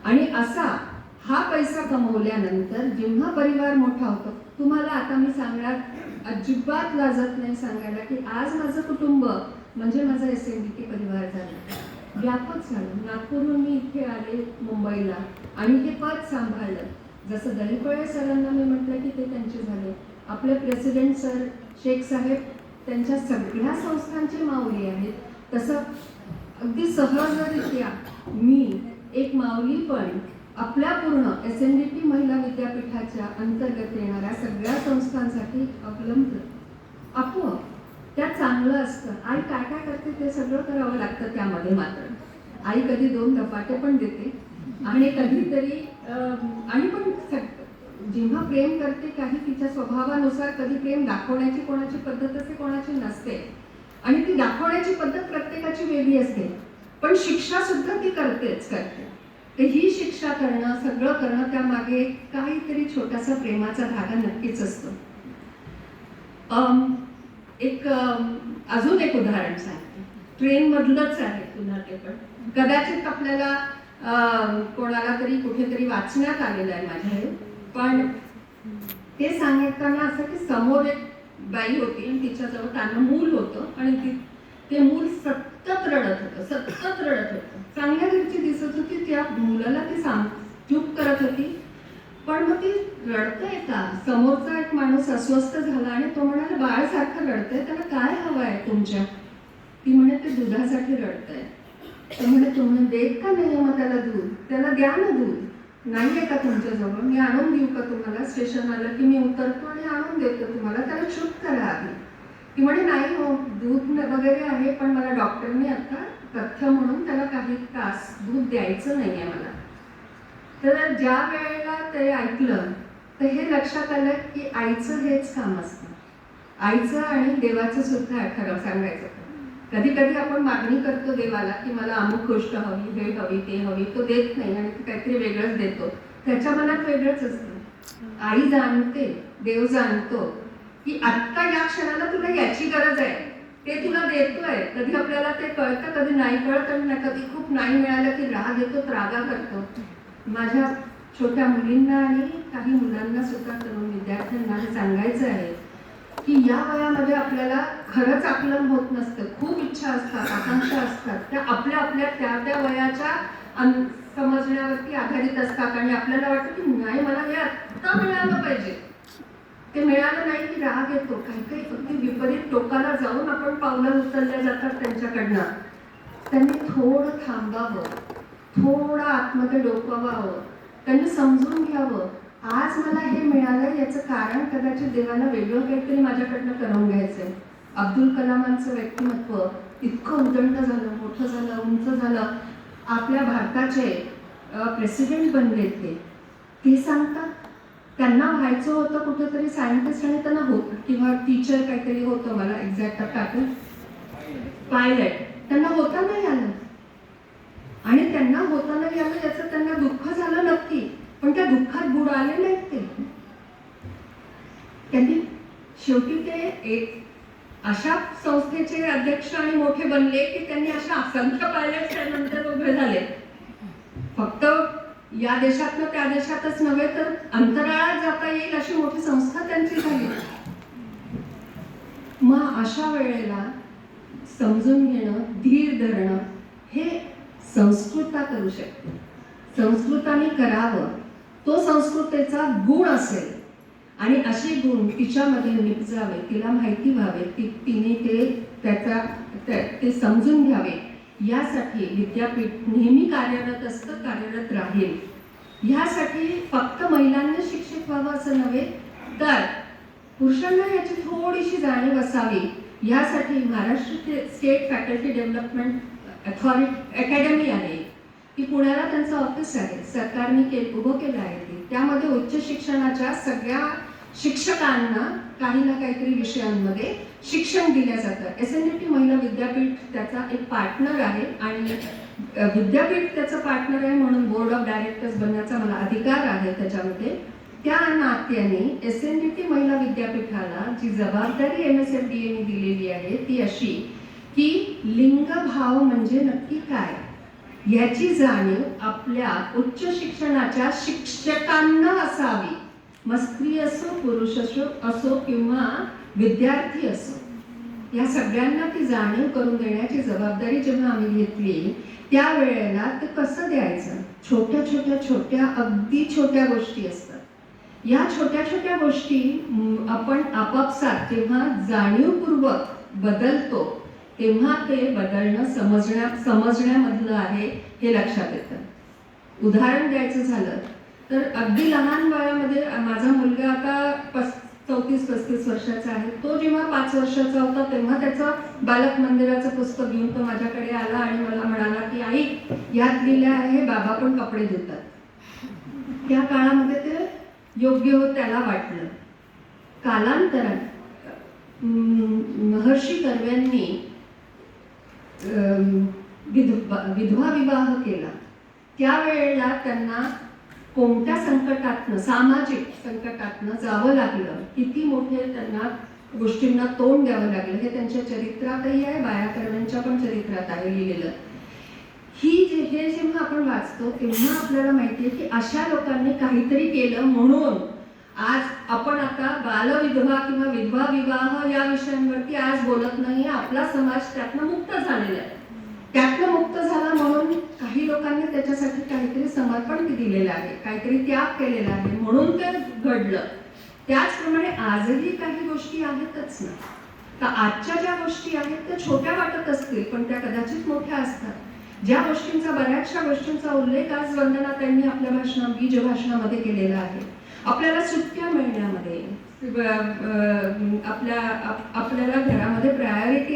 आणि असा हा पैसा कमवल्यानंतर जेव्हा परिवार मोठा होतो, तुम्हाला आता मी सांगण्यात अजिबात लाजत नाही सांगायला की आज माझं कुटुंब म्हणजे माझा SNDT परिवार झाला, व्यापक झालं. नागपूरहून मी इथे आले मुंबईला आणि हे पद सांभाळलं. जसं दहीफळे सरांना मी म्हटलं की ते त्यांचे झाले, आपले प्रेसिडेंट सर शेख साहेब त्यांच्या सगळ्या संस्थांचे माऊली आहेत, तसं अगदी सहजरित्या मी एक माऊली पण आपल्या पूर्ण SNDT महिला विद्यापीठाच्या अंतर्गत येणाऱ्या सगळ्या संस्थांसाठी अवलंबलं. आपोआप त्या चांगलं असतं. आई काय काय करते ते सगळं करावं लागतं. त्यामध्ये मात्र आई कधी 2 धपाटे पण देते आणि कधीतरी आणि पण जेव्हा प्रेम करते काही तिच्या स्वभावानुसार, कधी प्रेम दाखवण्याची कोणाची पद्धत असते कोणाची नसते आणि ती दाखवण्याची पद्धत प्रत्येकाची वेगळी असते, पण शिक्षा सुद्धा ती करतेच करते. तर ही शिक्षा करणं, सगळं करणं, त्यामागे काहीतरी छोटासा प्रेमाचा धागा नक्कीच असतो. अजून एक उदाहरण सांगते, ट्रेनमधलंच आहे पुन्हा ते पण, कदाचित आपल्याला कोणाला तरी कुठेतरी वाचण्यात आलेलं आहे माझ्या, पण ते सांगताना असं की समोर एक बाई होती आणि तिच्याजवळ त्यांना मूल होतं आणि ते मूल सतत रडत होतं. चांगल्या घरची दिसत होती, त्या मुलाला ती चूप करत होती, पण मग ती रडतंय का? समोरचा एक माणूस अस्वस्थ झाला आणि तो म्हणाला, बाळ सारखं रडतंय, त्याला काय हवं आहे तुमच्या? ती म्हणे ते दुधासाठी रडतंय. तर म्हणे तुम्ही देत का नाही मग त्याला दूध? त्याला द्या ना दूध. नाही आहे का तुमच्याजवळ? मी आणून देऊ का तुम्हाला? स्टेशन आलं की मी उतरतो आणि आणून देतो तुम्हाला, त्याला चूप करा आधी. ती म्हणे नाही हो, दूध वगैरे आहे, पण मला डॉक्टरने आता तथ्य म्हणून त्याला काही तास दूध द्यायचं नाही आहे मला. तर ज्या वेळेला ते ऐकलं तर हे लक्षात आलं की आईचं हेच काम असतं. आईचं आणि देवाचं सुद्धा खरं सांगायचं. कधी कधी आपण मागणी करतो देवाला की मला अमुक गोष्ट हवी, हे हवी, ते हवी, तो देत नाही आणि काहीतरी वेगळंच देतो. त्याच्या मनात वेगळंच असतं. आई जाणते, देव जाणतो की आत्ता या क्षणाला तुला याची गरज आहे, ते तुला देतोय. कधी आपल्याला ते कळतं, कधी नाही कळत, आणि कधी खूप नाही मिळालं की राग येतो, त्रागा करतो. माझ्या छोट्या मुलींना आणि काही मुलांना सुद्धा, तरुण विद्यार्थ्यांना हे सांगायचं आहे की या वयामध्ये आपल्याला खरंच आकलन होत नसतं, खूप इच्छा असतात, आकांक्षा असतात, त्या आपल्या आपल्या त्या त्या वयाच्या समजण्यावरती आधारित असतात आणि आपल्याला वाटतं की नाही मला हे आत्ता मिळालं पाहिजे. ते मिळालं नाही की राग येतो. काही काही अगदी विपरीत टोकाला जाऊन आपण पावलं उचलल्या जातात त्यांच्याकडनं. त्यांनी थोडं थांबावं, थोडं आतमध्ये डोकावावं, त्यांनी समजून घ्यावं आज मला हे मिळालं याचं कारण कदाचित देवाला वेगळं काहीतरी माझ्याकडनं करून घ्यायचंय. अब्दुल कलामांचं व्यक्तिमत्व इतकं उदंड झालं, मोठं झालं, उंच झालं. आपल्या भारताचे प्रेसिडेंट बनले ते सांगतात. त्यांना व्हायचं होतं कुठेतरी सायंटिस्ट आणि त्यांना होत किंवा टीचर काहीतरी होतं, मला एक्झॅक्ट पॅटर्न, पायलट त्यांना होता नाही आलं. आणि त्यांना होता नाही आलं याचं त्यांना दुःख झालं नक्की, पण त्या दुःखात बुडाले नाहीत ते. त्यांनी शेवटी ते एक अशा संस्थेचे अध्यक्ष आणि मोठे बनले की त्यांनी अशा असंख्य पायलट त्यानंतर उभे झाले. फक्त या देशातनं त्या देशातच नव्हे तर अंतराळात जाता येईल अशी मोठी संस्था त्यांची झाली. मग अशा वेळेला समजून घेणं, धीर धरणं हे संस्कृता करू शकते. संस्कृताने करावं, तो संस्कृतेचा गुण असेल आणि असे गुण तिच्यामध्ये निपजावे, तिला माहिती व्हावे, तिने ते समजून घ्यावे. यासाठी विद्यापीठ नेहमी कार्यरत असतं, कार्यरत राहील. ह्यासाठी फक्त महिलांनी शिक्षित व्हावं असं नव्हे तर पुरुषांना याची थोडीशी जाणीव असावी. यासाठी Maharashtra state faculty development academy आहे, ती पुण्याला त्यांचं ऑफिस आहे, सरकारने उभं केलं आहे. त्यामध्ये उच्च शिक्षणाच्या सगळ्या शिक्षकांना काही ना काहीतरी विषयांमध्ये शिक्षण दिलं जातं. SNDT महिला विद्यापीठ त्याचा एक पार्टनर आहे आणि विद्यापीठ त्याचं पार्टनर आहे म्हणून बोर्ड ऑफ डायरेक्टर्स बनण्याचा मला अधिकार आहे त्याच्यामध्ये. त्या नात्याने SNDT महिला विद्यापीठाला जी जबाबदारी MSFDA ने दिलेली आहे ती अशी की लिंगभाव म्हणजे नक्की काय याची जाणीव आपल्या उच्च शिक्षणाच्या शिक्षकांना असावी. मग स्त्री असो, पुरुष असो किंवा विद्यार्थी असो, या सगळ्यांना ती जाणीव करून देण्याची जबाबदारी जेव्हा आम्ही घेतली त्यावेळेला ते कसं द्यायचं. छोट्या अगदी छोट्या गोष्टी असतात. या छोट्या गोष्टी आपण आपापसात जेव्हा जाणीवपूर्वक बदलतो तेव्हा ते बदलणं समजण्यामधलं आहे हे लक्षात येतं. उदाहरण द्यायचं झालं तर अगदी लहान वयामध्ये माझा मुलगा आता 34-35 वर्षाचा आहे. तो जेव्हा 5 वर्षाचा होता तेव्हा त्याचं बालक मंदिराचं पुस्तक घेऊन तो माझ्याकडे आला आणि मला म्हणाला की आई यात लिहिलं आहे बाबा पण कपडे धुतात. त्या काळामध्ये ते योग्य हो त्याला वाटलं. कालांतरात महर्षी कर्व्यांनी विधवा विवाह केला. त्यावेळेला त्यांना कोणत्या संकटातनं, सामाजिक संकटातनं जावं लागलं, किती मोठे त्यांना गोष्टींना तोंड द्यावं लागलं हे त्यांच्या चरित्रातही आहे, बाया कर्व्यांच्या पण चरित्रात आहे लिहिलेलं. हे जेव्हा आपण वाचतो तेव्हा आपल्याला माहिती आहे की अशा लोकांनी काहीतरी केलं म्हणून आज आपण आता बालविधवा किंवा विधवा विवाह या विषयांवरती आज बोलत नाही. आपला समाज त्यातनं मुक्त झालेला आहे. त्यातनं मुक्त झाला म्हणून काही लोकांनी त्याच्यासाठी काहीतरी समर्पण दिलेलं आहे, काहीतरी त्याग केलेला आहे म्हणून ते घडलं. त्याचप्रमाणे आजही काही गोष्टी आहेतच ना. तर आजच्या ज्या गोष्टी आहेत त्या छोट्या वाटत असतील पण त्या कदाचित मोठ्या असतात. ज्या गोष्टींचा, बऱ्याचशा गोष्टींचा उल्लेख आज वंदना त्यांनी आपल्या बीज भाषणामध्ये केलेला आहे. आपल्याला सुट्ट्या मिळण्यामध्ये, आपल्याला घरामध्ये प्रायोरिटी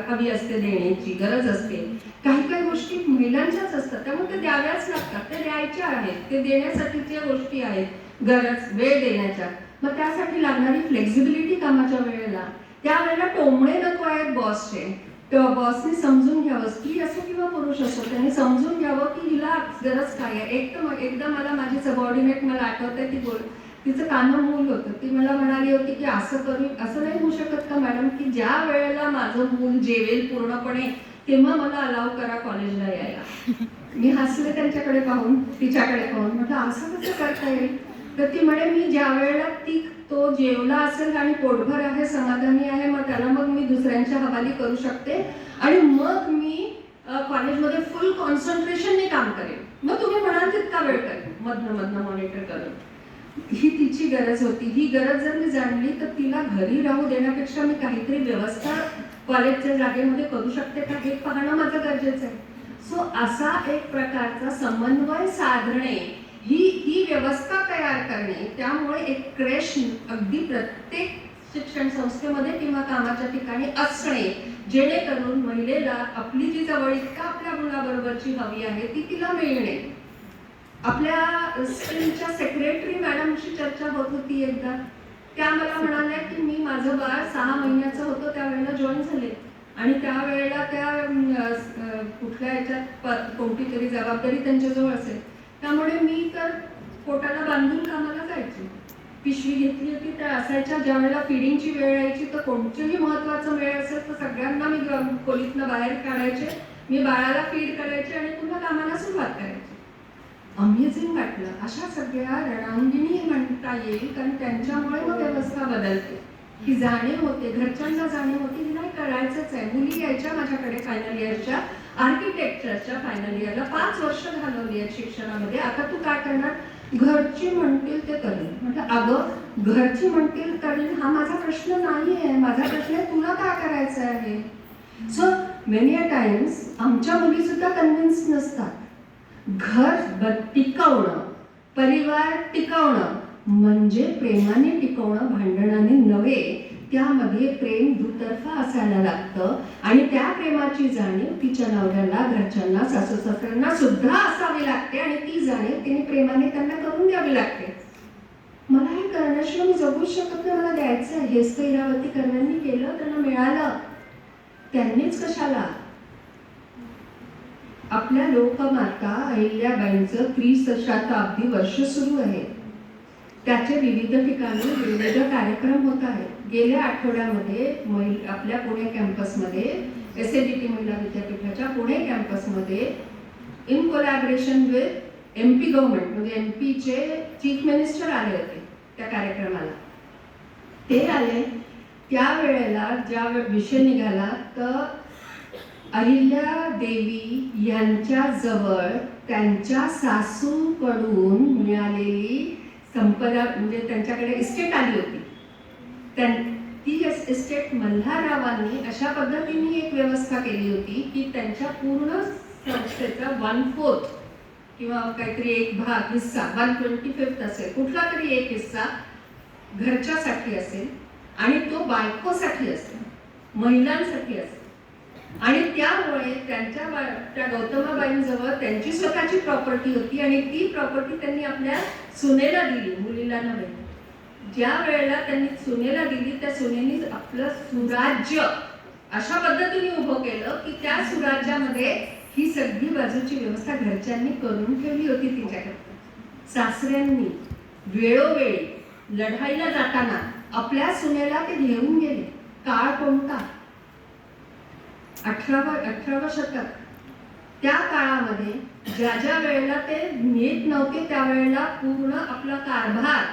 हवी असते, देण्याची गरज असते. काही गोष्टी महिलांच्याच असतात त्यामुळे ते द्याव्याच लागतात. ते द्यायच्या आहेत, ते देण्यासाठीच्या गोष्टी आहेत, गरज वेळ देण्याच्या. मग त्यासाठी लागणारी फ्लेक्झिबिलिटी कामाच्या वेळेला, त्यावेळेला टोमणे नको आहेत बॉसचे. तेव्हा बॉसने समजून घ्यावं, स्त्री असो किंवा पुरुष असो, त्यांनी समजून घ्यावं की हिला गरज काय आहे. एकदा मला माझी सबऑर्डिनेट मला आठवते ती तिचं कानं मूल होतं. ती मला म्हणाली होती की असं नाही होऊ शकत का मॅडम की ज्या वेळेला माझं मूल जेवेल पूर्णपणे तेव्हा मला अलाव करा कॉलेजला यायला. मी हसले त्यांच्याकडे पाहून, तिच्याकडे पाहून. म्हटलं असं कसं करता येईल. तर ती म्हणे मी ज्या वेळेला तो जेवला असेल आणि पोटभर आहे, समाधानी आहे, मग त्याला मग मी दुसऱ्यांच्या हवाली करू शकते आणि मग मी कॉलेजमध्ये फुल कॉन्सन्ट्रेशनने काम करेन. मग तुम्ही म्हणाल तितका वेळ करेन मधनं मॉनिटर करून. ही तिची गरज होती. ही गरज जर मी जाणली तर तिला घरी राहू देण्यापेक्षा मी काहीतरी व्यवस्था कॉलेजच्या जागेमध्ये करू शकते का हे पाहणं माझं गरजेचं आहे. सो असा एक प्रकारचा समन्वय साधणे, ही व्यवस्था तयार करणे, त्यामुळे एक क्रेश अगदी प्रत्येक शिक्षण संस्थेमध्ये किंवा कामाच्या ठिकाणी असणे, जेणेकरून महिलेला आपली जी जवळीकता आपल्या मुलाबरोबरची हवी आहे ती तिला मिळणे. आपल्या स्कूलच्या सेक्रेटरी मॅडमशी चर्चा होत होती एकदा. त्या मला म्हणाल्या की मी माझं बाळ 6 महिन्याचं होतं त्यावेळेला जॉईन झाले आणि त्यावेळेला त्या कुठल्या याच्यात कोणती तरी जबाबदारी त्यांच्याजवळ असेल, त्यामुळे मी तर पोटाला बांधून कामाला जायची. पिशवी घेतली होती त्या असायच्या. ज्या वेळेला फिडिंगची वेळ यायची तर कोणतेही महत्वाचं वेळ असेल तर सगळ्यांना मी खोलीतनं बाहेर काढायचे, मी बाळाला फीड करायचे आणि पुन्हा कामाला सुरुवात करायची. अमेझिंग वाटलं. अशा सगळ्या रणांगिणी म्हणता येईल, कारण त्यांच्यामुळे मग व्यवस्था बदलते. ही जाणीव होते, घरच्यांना जाणीव होती की नाही करायचंच आहे. मुली यायच्या माझ्याकडे फायनल इयरच्या, आर्किटेक्चरच्या फायनल इयरला 5 वर्ष घालवली आहेत शिक्षणामध्ये. आता तू काय करणार? घरची म्हणतील ते करेन. म्हटलं अगं घरची म्हणतील करेन हा माझा प्रश्न नाही आहे, माझा प्रश्न आहे तुला काय करायचं आहे. सो मेनी अ टाइम्स आमच्या मुली सुद्धा कन्व्हिन्स नसतात. घर टिकवणं, परिवार टिकवणं म्हणजे प्रेमाने टिकवणं, भांडणाने नव्हे. त्यामध्ये प्रेम दुतर्फा असायला लागतं आणि त्या प्रेमाची जाणीव तिच्या नवऱ्याला, घरच्यांना, सासू सासऱ्यांना सुद्धा असावी लागते आणि ती जाणीव तिने प्रेमाने त्यांना करून द्यावी लागते. मला हे करण्याशिवाय मी जगूच शकत नाही, मला द्यायचं आहे. हेच तर इरावती कर्व्यांनी केलं, त्यांना मिळालं. त्यांनीच कशाला? आपल्या लोकमाता अहिल्याबाईंचं 30 शताब्दी वर्ष सुरू आहे. त्याचे विविध ठिकाणी विविध कार्यक्रम होत आहेत. गेल्या आठवड्यामध्ये आपल्या पुणे कॅम्पसमध्ये SNDT महिला विद्यापीठाच्या पुणे कॅम्पसमध्ये in collaboration with MP government म्हणजे MPचे चीफ मिनिस्टर आले होते त्या कार्यक्रमाला. ते आले त्यावेळेला ज्या विषय निघाला तर अहिल्या देवी यांच्या जवळ त्यांच्या सासूकडून मिळालेली संपदा म्हणजे त्यांच्याकडे इस्टेट आली होती. ती इस्टेट मल्हाररावांनी अशा पद्धतीने एक व्यवस्था केली होती की त्यांच्या पूर्ण संस्थेचा 1/4 किंवा काहीतरी एक भाग हिस्सा 1/25 असेल, कुठला तरी एक हिस्सा घरच्यासाठी असेल आणि तो बायकोसाठी असेल, महिलांसाठी असेल. आणि त्यामुळे त्या गौतमाबाईंजवळ त्यांची स्वतःची प्रॉपर्टी होती आणि ती प्रॉपर्टी त्यांनी आपल्या सुनेला दिली, मुलीला नव्हे. ज्या वेळेला त्यांनी सुनेला दिली त्या सुनेनी आपलं सुराज्य अशा पद्धतीने उभं केलं की त्या सुराज्यामध्ये ही सगळी बाजूची व्यवस्था घरच्यांनी करून ठेवली होती तिच्याकडे. सासऱ्यांनी वेळोवेळी लढाईला जाताना आपल्या सुनेला ते घेऊन गेले. काळ कोणता? 18व्या शतक. त्या काळामध्ये ज्या वेळेला ते नेत नव्हते त्यावेळेला पूर्ण आपला कारभार,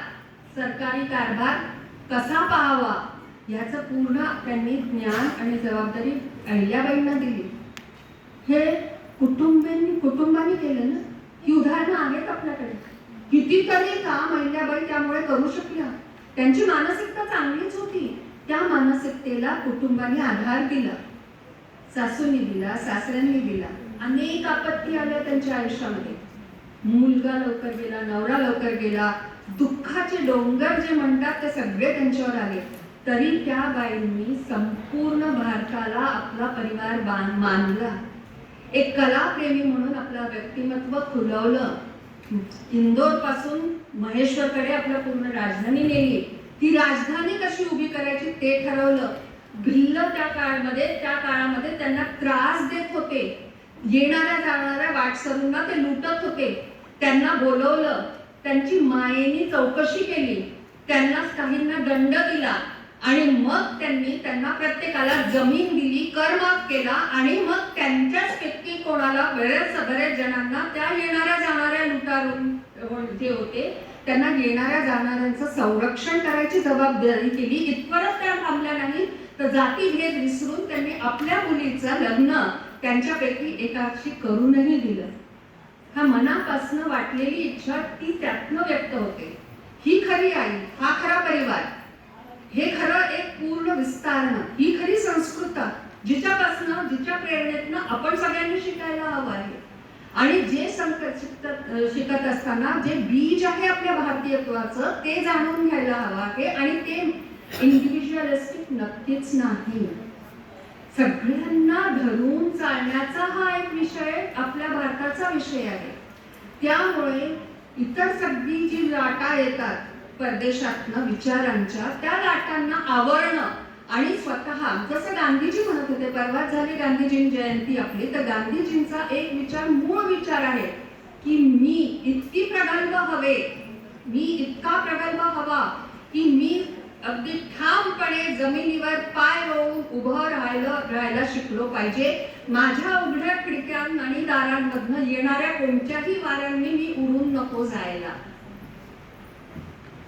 सरकारी कारभार कसा पाहावा याचं पूर्ण त्यांनी ज्ञान आणि जबाबदारी अहिल्याबाईंना दिली. हे कुटुंबांनी केलं ना. ही उदाहरणं आहेत आपल्याकडे. कितीतरी काम अहिल्याबाई त्यामुळे करू शकल्या. त्यांची मानसिकता चांगलीच होती. त्या मानसिकतेला कुटुंबाने आधार दिला, सासूंनी दिला, सासऱ्यांनी दिला. अनेक आपत्ती आल्या त्यांच्या आयुष्यामध्ये. मुलगा लवकर गेला, नवरा लवकर गेला, दुःखाचे डोंगर जे म्हणतात ते सगळे त्यांच्यावर आले. तरी त्या बाईंनी संपूर्ण भारताला आपला परिवार मानला. एक कलाप्रेमी म्हणून आपलं व्यक्तिमत्व खुलवलं. इंदोर पासून महेश्वरकडे आपलं पूर्ण राजधानी नेली. ती राजधानी कशी उभी करायची ते ठरवलं. भिल्ल त्या काळामध्ये त्यांना त्रास देत होते. येणाऱ्या जाणाऱ्या वाटसरूंना ते लुटत होते. त्यांना बोलवलं, त्यांची मायेनी चौकशी केली, त्यांना काहींना दंड दिला आणि मग त्यांना प्रत्येकाला जमीन दिली, कर माफ केला आणि मग त्यांच्याच पैकी कोणाला बरेच जणांना त्या येणाऱ्या जाणाऱ्या जे होते त्यांना येणाऱ्या जाणाऱ्यांचं संरक्षण करायची जबाबदारी केली. इतपरच त्या थांबल्या नाही तर जातीभेद विसरून त्यांनी आपल्या मुलीचं लग्न त्यांच्यापैकी एकाशी करूनही दिलं. हा मनापासनं वाटलेली इच्छा ती त्यातनं व्यक्त होते. ही खरी आई, हा खरा परिवार, हे खरं एक पूर्ण विस्तारणं, ही खरी संस्कृतता जिच्यापासनं जिच्या प्रेरणेतनं आपण सगळ्यांनी शिकायला हवं आहे. आणि जे शिकत असताना जे बीज आहे आपल्या भारतीयत्वाचं ते जाणून घ्यायला हवं आहे. आणि ते इंडिव्हिज्युअलिस्टिक नक्कीच नाही, सगळ्यांना धरून चालण्याचा हा एक विषय आपल्या भारताचा विषय आहे. त्यामुळे इतर सगळी जी लाटा येतात परदेशातनं विचारांच्या, त्या लाटांना आवरणं आणि स्वतः, जसं गांधीजी म्हणत होते, परवाच झाली गांधीजींची जयंती आपली, तर गांधीजींचा एक विचार, मूळ विचार आहे की मी इतकी प्रगल्भ हवे, मी इतका प्रगल्भ हवा की मी अगदी ठामपणे जमिनीवर पाय रोवून उभं राहायला शिकलो पाहिजे. माझ्या उघड्या खिडक्यां आणि दारांमधनं येणाऱ्या कोणत्याही वाऱ्यांनी मी उडून नको जायला.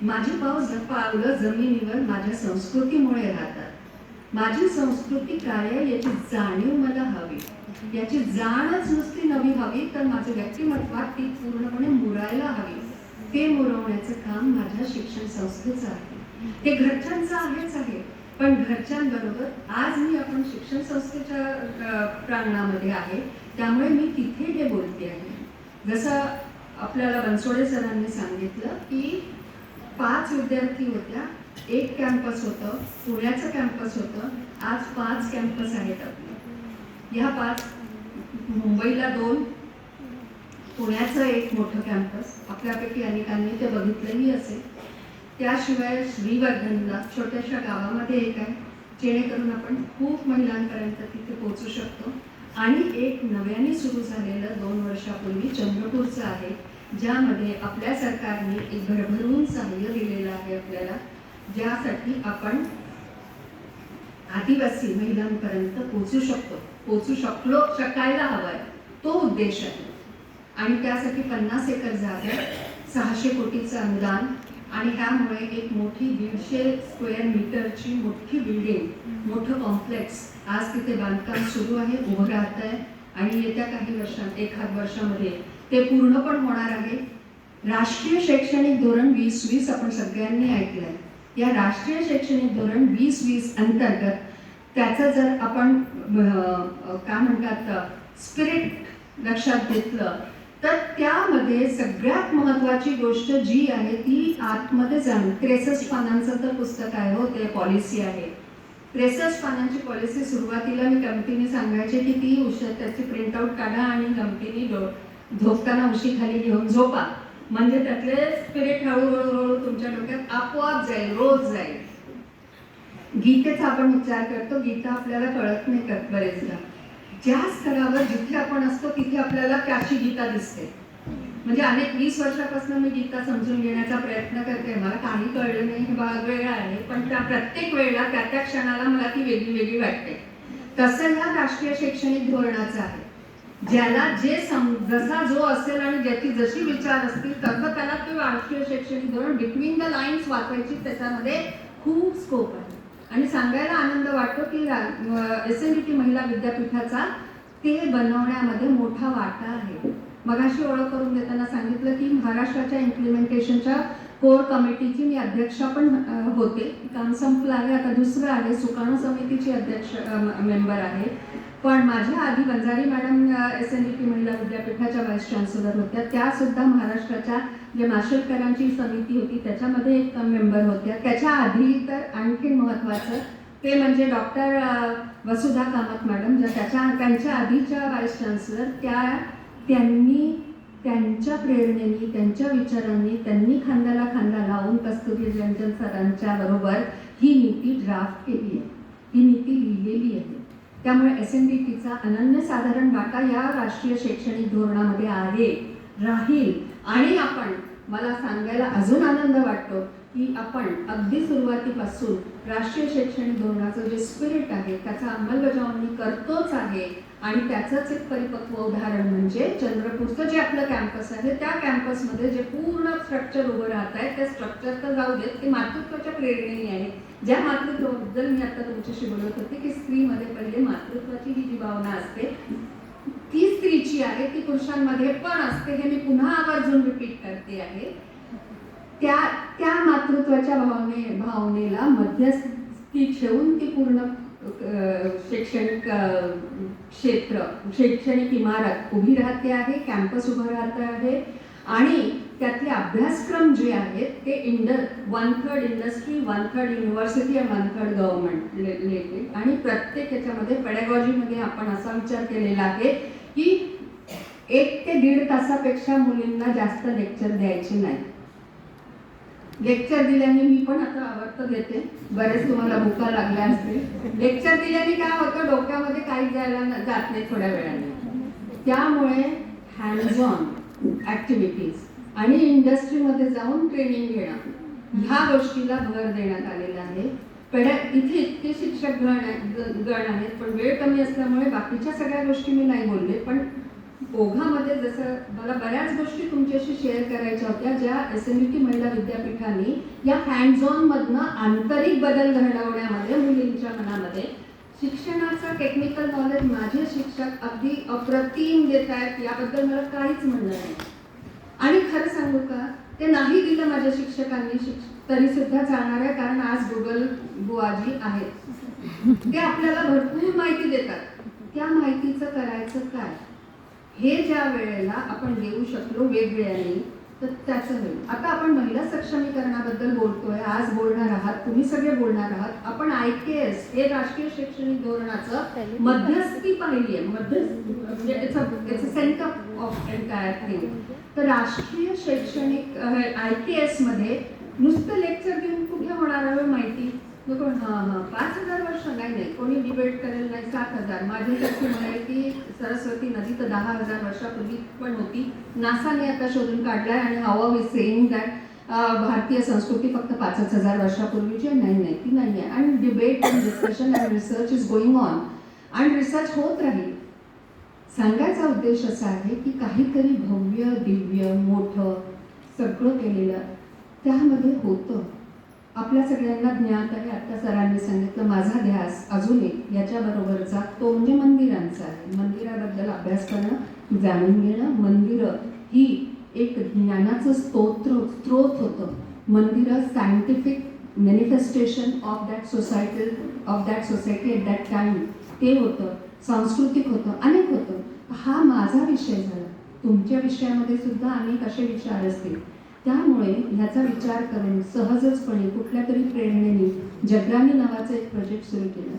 माझी पावलं जमिनीवर माझ्या संस्कृतीमुळे राहतात. माझी संस्कृती काय आहे याची जाणीव मला हवी. याची जाणच नुसती नवी हवी तर माझ्या व्यक्तिमत्वात ती पूर्णपणे मुरायला हवी. ते मुरवण्याचं काम माझ्या शिक्षण संस्थेचं आहे. ते घरच्यांचं आहेच आहे, पण घरच्यांबरोबर आज मी आपण शिक्षण संस्थेच्या प्रांगणामध्ये आहे, त्यामुळे मी तिथे हे बोलते आहे. जसं आपल्याला बनसोडे सरांनी सांगितलं की 5 विद्यार्थी होत्या, एक कॅम्पस होतं, पुण्याचं कॅम्पस होतं. आज 5 कॅम्पस आहेत आपले. ह्या 5, मुंबईला 2, पुण्याचं एक मोठं कॅम्पस, आपल्यापैकी अनेकांनी ते बघितलंही असेल. त्याशिवाय श्रीवर्धनला छोट्याशा गावामध्ये एक आहे, जेणेकरून आपण खूप महिलांपर्यंत तिथे पोहोचू शकतो. आणि एक नव्याने सुरू झालेलं 2 वर्षापूर्वी चंद्रपूरचं आहे, ज्यामध्ये आपल्या सरकारने एक भरभरून सहाय्य दिलेलं आहे आपल्याला, ज्यासाठी आपण आदिवासी महिलांपर्यंत पोहोचू शकायला हवाय, तो उद्देश आहे. आणि त्यासाठी 50 एकर जागा, 600 कोटीचं अनुदान, आणि ह्यामुळे एक मोठी 150 स्क्वेअर मीटरची मोठी बिल्डिंग, मोठं कॉम्प्लेक्स आज तिथे बांधकाम सुरू आहे, उभं राहत आहे. आणि येत्या काही वर्षात, 1 वर्षामध्ये ते पूर्ण पण होणार आहे. राष्ट्रीय शैक्षणिक धोरण 2020 आपण सगळ्यांनी ऐकलंय. या राष्ट्रीय शैक्षणिक धोरण 2020 अंतर्गत त्याचं जर आपण काय म्हणतात स्पिरिट लक्षात घेतलं तर त्यामध्ये सगळ्यात महत्त्वाची गोष्ट जी आहे ती आतमध्ये जाणून, 63 पानांचं तर पुस्तक आहे हो, ते पॉलिसी आहे. 63 पानांची पॉलिसी सुरुवातीला मी गमतीने सांगायचे की ती त्याची प्रिंटआउट काढा आणि गमतीने झोपताना उशीखाली घेऊन झोपा, म्हणजे त्यातले स्पिरिट हळूहळू तुमच्या डोक्यात आपोआप जाईल, रोज जाईल. गीतेचा आपण विचार करतो, गीता आपल्याला कळत नाही बरेचदा. ज्या स्तरावर जिथे आपण असतो तिथे आपल्याला त्याची गीता दिसते. म्हणजे अनेक 20 वर्षापासून मी गीता समजून घेण्याचा प्रयत्न करते. मला काही कळलं नाही, हे भाग वेगळा आहे, पण त्या प्रत्येक वेळेला त्या क्षणाला मला ती वेगळी वेगळी वाटते. तसं या राष्ट्रीय शैक्षणिक धोरणाचं आहे, ज्याला जसा जो असेल आणि ज्याची जशी विचार असतील तसं त्याला ते राष्ट्रीय शैक्षणिक धोरण बिटवीन द लाईन्स वाचायची, त्याच्यामध्ये खूप स्कोप आहे. आणि सांगायला आनंद वाटतो की SNDT महिला विद्यापीठाचा ते बनवण्यामध्ये मोठा वाटा आहे. मगाशी ओळख करून देताना सांगितलं की महाराष्ट्राच्या इम्प्लिमेंटेशनच्या कोर कमिटीची मी अध्यक्षा पण होते. काम संपलं आहे, आता दुसरं आहे, सुकाणू समितीची अध्यक्ष मेंबर आहे. पण माझ्या आधी वंजारी मॅडम SNDT महिला विद्यापीठाच्या व्हाईस चान्सलर होत्या, त्या सुद्धा महाराष्ट्राच्या जे माशेलकरांची समिती होती त्याच्यामध्ये एक मेंबर होत्या. त्याच्या आधी तर आणखीन महत्त्वाचं ते म्हणजे डॉक्टर वसुधा कामत मॅडम, ज्या त्यांच्या आधीच्या व्हाईस चान्सलर, त्यांनी त्यांच्या प्रेरणेने, त्यांच्या विचारांनी त्यांनी खांद्याला खांदा लावून कस्तुरीरंजन सरांच्या बरोबर ही नीती ड्राफ्ट केली आहे, ही नीती लिहिलेली आहे. त्यामुळे SNDTचा अनन्यसाधारण वाटा या राष्ट्रीय शैक्षणिक धोरणामध्ये आहे, राहील. आणि आपण मला सांगायला अजून आनंद वाटतो की आपण अगदी सुरुवातीपासून राष्ट्रीय शैक्षणिक धोरणाचं जे स्पिरिट आहे त्याचा अंमलबजावणी करतोच आहे. आणि त्याचंच एक परिपक्व उदाहरण म्हणजे चंद्रपूरचं जे आपलं कॅम्पस आहे, त्या कॅम्पसमध्ये जे पूर्ण स्ट्रक्चर उभं राहत आहे, त्या स्ट्रक्चर तर जाऊ देत, ते मातृत्वाच्या प्रेरणेने आहे. ज्या मातृत्वाबद्दल मी आता तुमच्याशी बोलत होते की स्त्रीमध्ये पहिले मातृत्वाची ही जी भावना असते ती स्त्रीची आहे, ती पुरुषांमध्ये पण असते, हे मी पुन्हा आवर्जून रिपीट करते आहे. त्या मातृत्वाच्या भावनेला मध्यस्थी ठेवून ती पूर्ण शैक्षणिक क्षेत्र, शैक्षणिक इमारत उभी राहते आहे, कॅम्पस उभं राहत आहे. आणि त्यातले अभ्यासक्रम जे आहेत ते 1/3 इंडस्ट्री, 1/3 युनिव्हर्सिटी आणि 1/3 गव्हर्नमेंट रिलेटेड. आणि प्रत्येक याच्यामध्ये पेडॅगॉजीमध्ये आपण असा विचार केलेला आहे की 1 ते 1.5 तासापेक्षा मुलींना जास्त लेक्चर द्यायचे नाही. लेक्चर दिल्याने, मी पण आता आवडतं देते, बरेच तुम्हाला भुका लागल्या असतील. लेक्चर दिल्याने काय होतं, डोक्यामध्ये काही जायला जात नाही थोड्या वेळाने. त्यामुळे हँड्स ऑन ॲक्टिव्हिटीज आणि इंडस्ट्रीमध्ये जाऊन ट्रेनिंग घेणं ह्या गोष्टीला भर देण्यात आलेला आहे. इथे इतके शिक्षक गण आहेत, पण वेळ कमी असल्यामुळे बाकीच्या सगळ्या गोष्टी मी नाही बोलले. पण ओघामध्ये जसं मला बऱ्याच गोष्टी तुमच्याशी शेअर करायच्या होत्या, ज्या SMUT महिला विद्यापीठाने या हँड्स ऑन मधनं आंतरिक बदल घडवण्यामध्ये मुलींच्या मनामध्ये शिक्षणाचं टेक्निकल नॉलेज माझे शिक्षक अगदी अप्रतिम देत आहेत, याबद्दल मला काहीच म्हणणं नाही. आणि खरं सांगू का, ते नाही दिलं माझ्या शिक्षकांनी तरी सुद्धा चालणार आहे, कारण आज गुगल बुवाजी आहेत, ते आपल्याला भरपूर माहिती देतात. त्या माहितीचं करायचं काय, हे ज्या वेळेला आपण देऊ शकलो वेगवेगळ्याने, तर त्याचं होईल. आता आपण महिला सक्षमीकरणाबद्दल बोलतोय, आज बोलणार आहात, तुम्ही सगळे बोलणार आहात. आपण IKS हे राष्ट्रीय शैक्षणिक धोरणाचं मध्यस्थी पाहिली आहे, मध्यस्थी म्हणजे सेंटर ऑफ एंटायर थिंग. तर राष्ट्रीय शैक्षणिक IKS मध्ये नुसतं लेक्चर देऊन कुठे होणार आहे माहिती नको. 5,000 वर्ष नाही, कोणी डिबेट करेल नाही. 7,000 माझ्यासारखी माहिती सरस्वती नदी तर 10,000 वर्षापूर्वी पण होती. नासाने आता शोधून काढलाय आणि हाऊ वी सेइंग दॅट भारतीय संस्कृती फक्त 5,000 वर्षापूर्वीची नाही, ती नाही आहे. आणि debate and discussion and research is going on आणि रिसर्च होत राहील. सांगायचा उद्देश असा आहे की काहीतरी भव्य दिव्य मोठं सगळं केलेलं त्यामध्ये होतं. आपल्या सगळ्यांना ज्ञात आहे, आता सरांनी सांगितलं, माझा ध्यास अजून एक याच्याबरोबरचा तो म्हणजे मंदिरांचा आहे. मंदिराबद्दल अभ्यास करणं, जाणून घेणं. मंदिरं ही एक ज्ञानाचं स्रोत होतं. मंदिरं scientific manifestation of that society at that time ते होतं. सांस्कृतिक होतं, अनेक होतं. हा माझा विषय झाला. तुमच्या विषयामध्ये सुद्धा अनेक असे विचार असतील. त्यामुळे ह्याचा विचार करून सहजचपणे कुठल्या तरी प्रेरणेने जगराणी नावाचं एक प्रोजेक्ट सुरू केलं.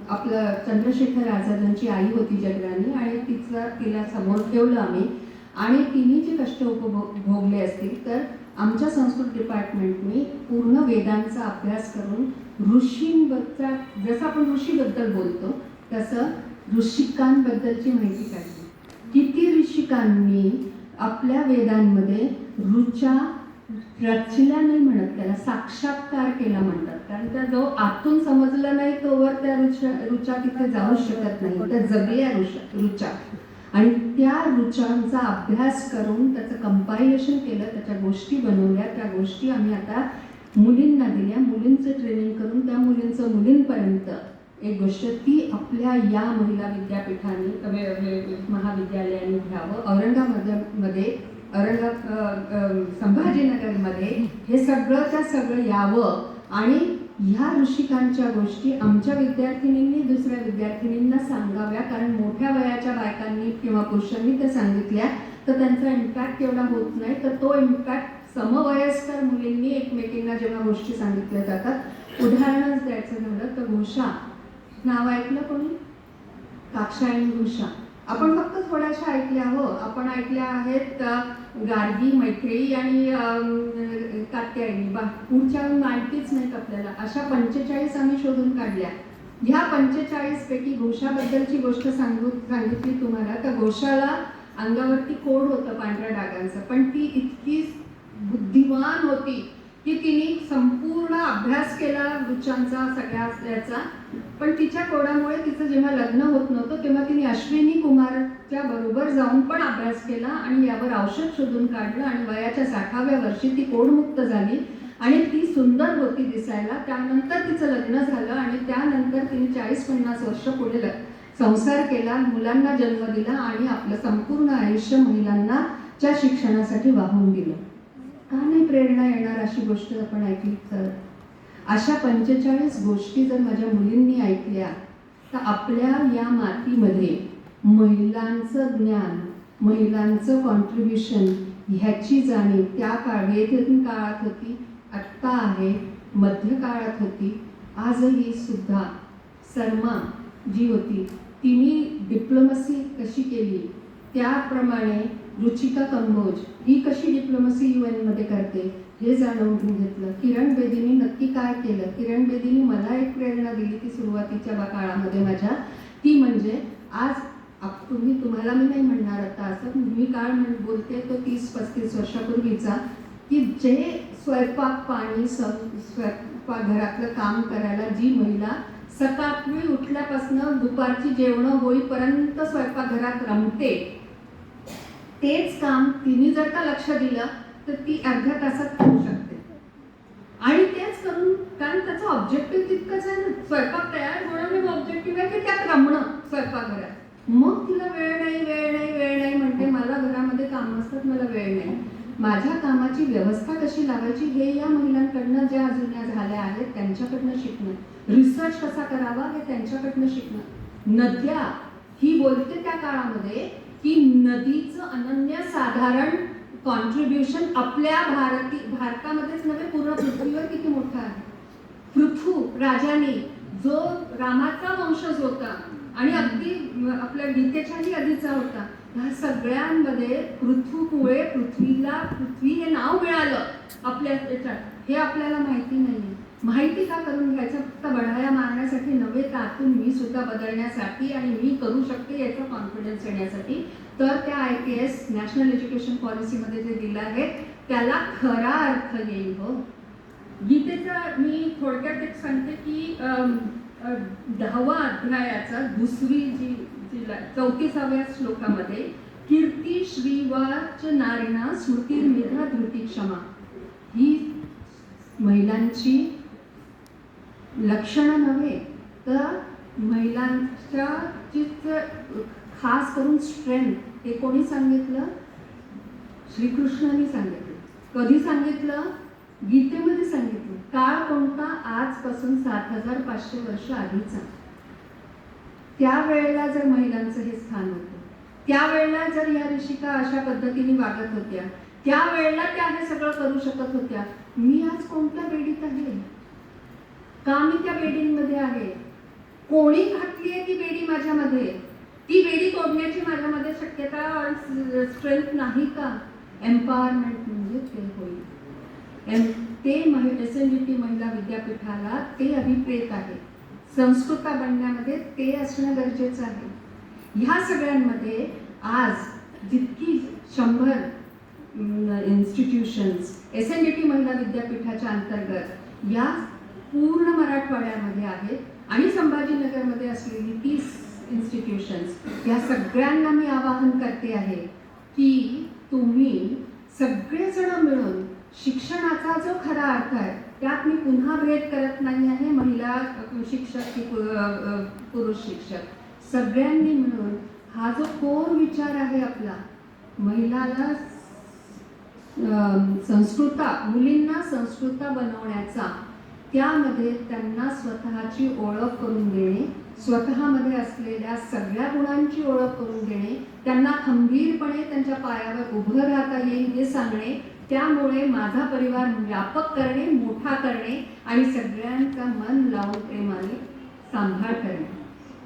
आपलं चंद्रशेखर आझादांची आई होती जगराणी, आणि तिला समोर ठेवलं आम्ही. आणि तिने जे कष्ट भोगले असतील, तर आमच्या संस्कृत डिपार्टमेंटने पूर्ण वेदांचा अभ्यास करून ऋषींबद्दल, जसं आपण ऋषीबद्दल बोलतो तसं ऋषिकांबद्दलची माहिती काढली. किती ऋषिकांनी आपल्या वेदांमध्ये ऋचा रचल्या नाही म्हणत, त्याला साक्षात्कार केला म्हणतात. कारण त्या जो आतून समजला नाही तोवर त्या ऋचा तिथे जाऊ शकत नाही. त्या जगल्या ऋचा, आणि त्या ऋचांचा अभ्यास करून त्याचं कंपायलेशन केलं, त्याच्या गोष्टी बनवल्या. त्या गोष्टी आम्ही आता मुलींना दिल्या. मुलींचं ट्रेनिंग करून त्या मुलींचं मुलींपर्यंत एक गोष्ट ती आपल्या या महिला विद्यापीठाने महाविद्यालयाने घ्यावं. संभाजीनगरमध्ये हे सगळंच्या सगळं यावं आणि ह्या ऋषिकांच्या गोष्टी आमच्या विद्यार्थिनींनी दुसऱ्या विद्यार्थिनींना सांगाव्या. कारण मोठ्या वयाच्या बायकांनी किंवा पुरुषांनी त्या सांगितल्या तर त्यांचा इम्पॅक्ट एवढा होत नाही. तर तो इम्पॅक्ट समवयस्कर मुलींनी एकमेकींना जेव्हा गोष्टी सांगितल्या जातात. उदाहरणच द्यायचं झालं तर घोषा नाव ऐकलं कोणी? काक्षायणी घोषा. आपण फक्त थोड्याशा ऐकल्या हो. आपण ऐकल्या आहेत गार्गी, मैत्रेयी आणि कात्यायनी. पुढच्या माहितीच नाहीत आपल्याला. अशा 45 आम्ही शोधून काढल्या. ह्या 45 पैकी घोषाबद्दलची गोष्ट सांगितली तुम्हाला. तर घोषाला अंगावरती कोड होतं पांढऱ्या डागांचं, पण ती इतकी बुद्धिमान होती की तिने संपूर्ण अभ्यास केला वृक्षांचा सगळ्या याचा. पण तिच्या कोडामुळे तिचं जेव्हा लग्न होत नव्हतं तेव्हा तिने अश्विनी कुमारच्या बरोबर जाऊन पण अभ्यास केला आणि यावर औषध शोधून काढलं आणि वयाच्या 60व्या वर्षी ती कोडमुक्त झाली आणि ती सुंदर होती दिसायला. त्यानंतर तिचं लग्न झालं आणि त्यानंतर तिने 40-50 वर्ष पुढे संसार केला, मुलांना जन्म दिला आणि आपलं संपूर्ण आयुष्य महिलांना च्या शिक्षणासाठी वाहून दिलं. का नाही प्रेरणा येणार अशी गोष्ट आपण ऐकली तर? अशा 45 गोष्टी जर माझ्या मुलींनी ऐकल्या तर आपल्या या मातीमध्ये महिलांचं ज्ञान, महिलांचं कॉन्ट्रीब्युशन ह्याची जाणीव त्या काळात होती, आत्ता आहे, मध्यकाळात होती, आजही सुद्धा. सरमा जी होती तिने डिप्लोमसी कशी केली, त्याप्रमाणे रुचिका कंबोज ही कशी डिप्लोमसी UN मध्ये करते हे जाणून घेतलं. किरण बेदीनी नक्की काय केलं? किरण बेदीनी मला एक प्रेरणा दिली ती सुरुवातीच्या काळामध्ये माझ्या, ती म्हणजे आज तुम्हाला मी नाही म्हणणार आता असं, मी काळ बोलते तो 30-35 वर्षापूर्वीचा, की जे स्वयंपाक पाणी स्वयंपाकघरातलं काम करायला जी महिला सकाळी उठल्यापासून दुपारची जेवणं होईपर्यंत स्वयंपाकघरात रमते, तेच काम तिने जर का लक्ष दिलं तर ती अर्ध्या तासात करू शकते. आणि तेच करून, कारण त्याचं ऑब्जेक्टिव्ह तितकंच आहे ना, स्वयंपाक तयार होणं हे ऑब्जेक्टिव्ह आहे की त्यात रमणं स्वयंपाकघरात. मग तिला वेळ नाही म्हणते, मला घरामध्ये काम असतात, मला वेळ नाही. माझ्या कामाची व्यवस्था कशी लावायची हे या महिलांकडनं ज्या जुन्या झाल्या आहेत त्यांच्याकडनं शिकणं, रिसर्च कसा करावा हे त्यांच्याकडनं शिकणं. नद्या ही बोलते त्या काळामध्ये की नदीचं अनन्यसाधारण कॉन्ट्रीब्युशन आपल्या भारतामध्येच नव्हे पूर्ण पृथ्वीवर किती मोठं आहे. पृथू राजाने जो रामाचा वंशज होता आणि अगदी आपल्या गीतेच्याही आधीचा होता, ह्या सगळ्यांमध्ये पृथ्वीमुळे पृथ्वी हे नाव मिळालं आपल्या याच्यात, हे आपल्याला माहिती नाही. माहिती का करून घ्यायचं? फक्त बढाया मारण्यासाठी नव्हे, तर आतून मी सुद्धा बदलण्यासाठी आणि मी करू शकते याचा कॉन्फिडन्स येण्यासाठी. तर त्या IPS नॅशनल एज्युकेशन पॉलिसीमध्ये जे दिलं आहे त्याला खरा अर्थ येईल. हो, गीतेचा मी थोडक्यात एक सांगते की 10व्या अध्यायाचा दुसरी जी 34व्या श्लोकामध्ये, कीर्ती श्रीवाच नारिणा स्मृतिर्मेधा धृती क्षमा, ही महिलांची लक्षणं नव्हे तर महिलांच्या खास करून स्ट्रेंथ, हे कोणी सांगितलं? श्रीकृष्णाने सांगितलं. कधी सांगितलं? गीतेमध्ये सांगितलं. काळ कोणता? आजपासून 7500 वर्ष आधीचा. त्यावेळेला जर महिलांचं हे स्थान होतं, त्यावेळेला जर या ऋषिका अशा पद्धतीने वागत होत्या, त्यावेळेला त्या हे सगळं करू शकत होत्या. मी आज कोणत्या बेडीत आहे? का मी त्या बेडींमध्ये आहे? कोणी घातली आहे ती बेडी माझ्यामध्ये? ती बेडी तोडण्याची माझ्यामध्ये शक्यता, स्ट्रेंथ नाही का? एम्पॉवरमेंट म्हणजे ते होईल. ते SNDT महिला विद्यापीठाला ते अभिप्रेत आहे. संस्कृता बनण्यामध्ये ते असणं गरजेचं आहे. ह्या सगळ्यांमध्ये आज जितकी 100 इन्स्टिट्यूशन्स SNDT महिला विद्यापीठाच्या अंतर्गत या पूर्ण मराठवाड्यामध्ये आहेत आणि संभाजीनगरमध्ये असलेली 30 इन्स्टिट्यूशन्स, या सगळ्यांना मी आवाहन करते आहे की तुम्ही सगळेजण मिळून शिक्षणाचा जो खरा अर्थ आहे, त्यात मी पुन्हा भेद करत नाही आहे महिला शिक्षक की पुरुष शिक्षक, सगळ्यांनी मिळून हा जो कोर विचार आहे आपला, महिलाला मुलींना संस्कृता बनवण्याचा, त्यामध्ये त्यांना स्वतःची ओळख करून देणे, स्वतःमध्ये असलेल्या सगळ्या गुणांची ओळख करून देणे, त्यांना खंबीरपणे त्यांच्या पायावर उभं राहता येईल हे सांगणे, त्यामुळे माझा परिवार व्यापक करणे, मोठा करणे आणि सगळ्यांचा मन लावून प्रेमाने सांभाळ करणे.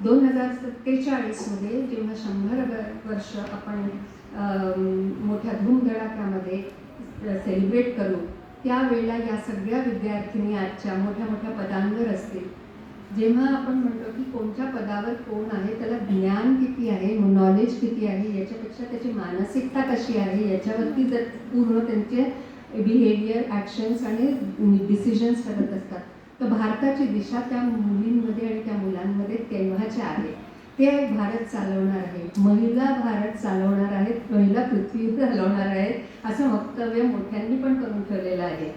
2047 मध्ये जेव्हा 100 वर्ष आपण मोठ्या धूमधडाक्यामध्ये सेलिब्रेट करू, त्यावेळेला या सगळ्या विद्यार्थिनी आजच्या मोठ्या मोठ्या पदांवर असतील. जेव्हा आपण म्हणतो की कोणत्या पदावर कोण आहे, त्याला ज्ञान किती आहे, नॉलेज किती आहे, याच्यापेक्षा त्याची मानसिकता कशी आहे याच्यावरती जर पूर्ण त्यांचे बिहेवियर, ॲक्शन्स आणि डिसिजन्स ठरत असतात. तर भारताची दिशा त्या मुलींमध्ये आणि त्या मुलांमध्ये तेव्हाच्या आहे. ते भारत चालवणार आहे, महिला भारत चालवणार आहेत, महिला पृथ्वी चालवणार आहेत, असं वक्तव्य मोठ्यांनी पण करून ठेवलेलं आहे.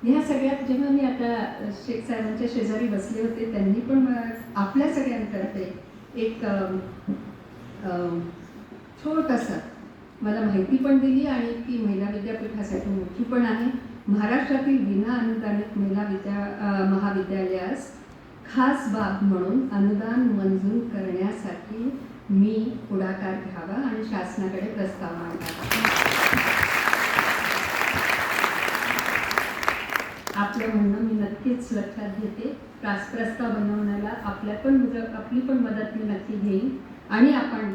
ह्या सगळ्यात जेव्हा मी आता शेख साहेबांच्या शेजारी बसले होते, त्यांनी पण आपल्या सगळ्यांतर्फे एक छोटंसं मला माहिती पण दिली आणि ती महिला विद्यापीठासाठी मोठी पण आहे. महाराष्ट्रातील विना अनुदानित महिला महाविद्यालयास खास बाब म्हणून अनुदान मंजूर करण्यासाठी मी पुढाकार घ्यावा आणि शासनाकडे प्रस्ताव मांडावा. आपलं म्हणणं मी नक्कीच लक्षात घेते. प्रस्ताव बनवण्याला आपली पण मदत मी नक्की घेईन आणि आपण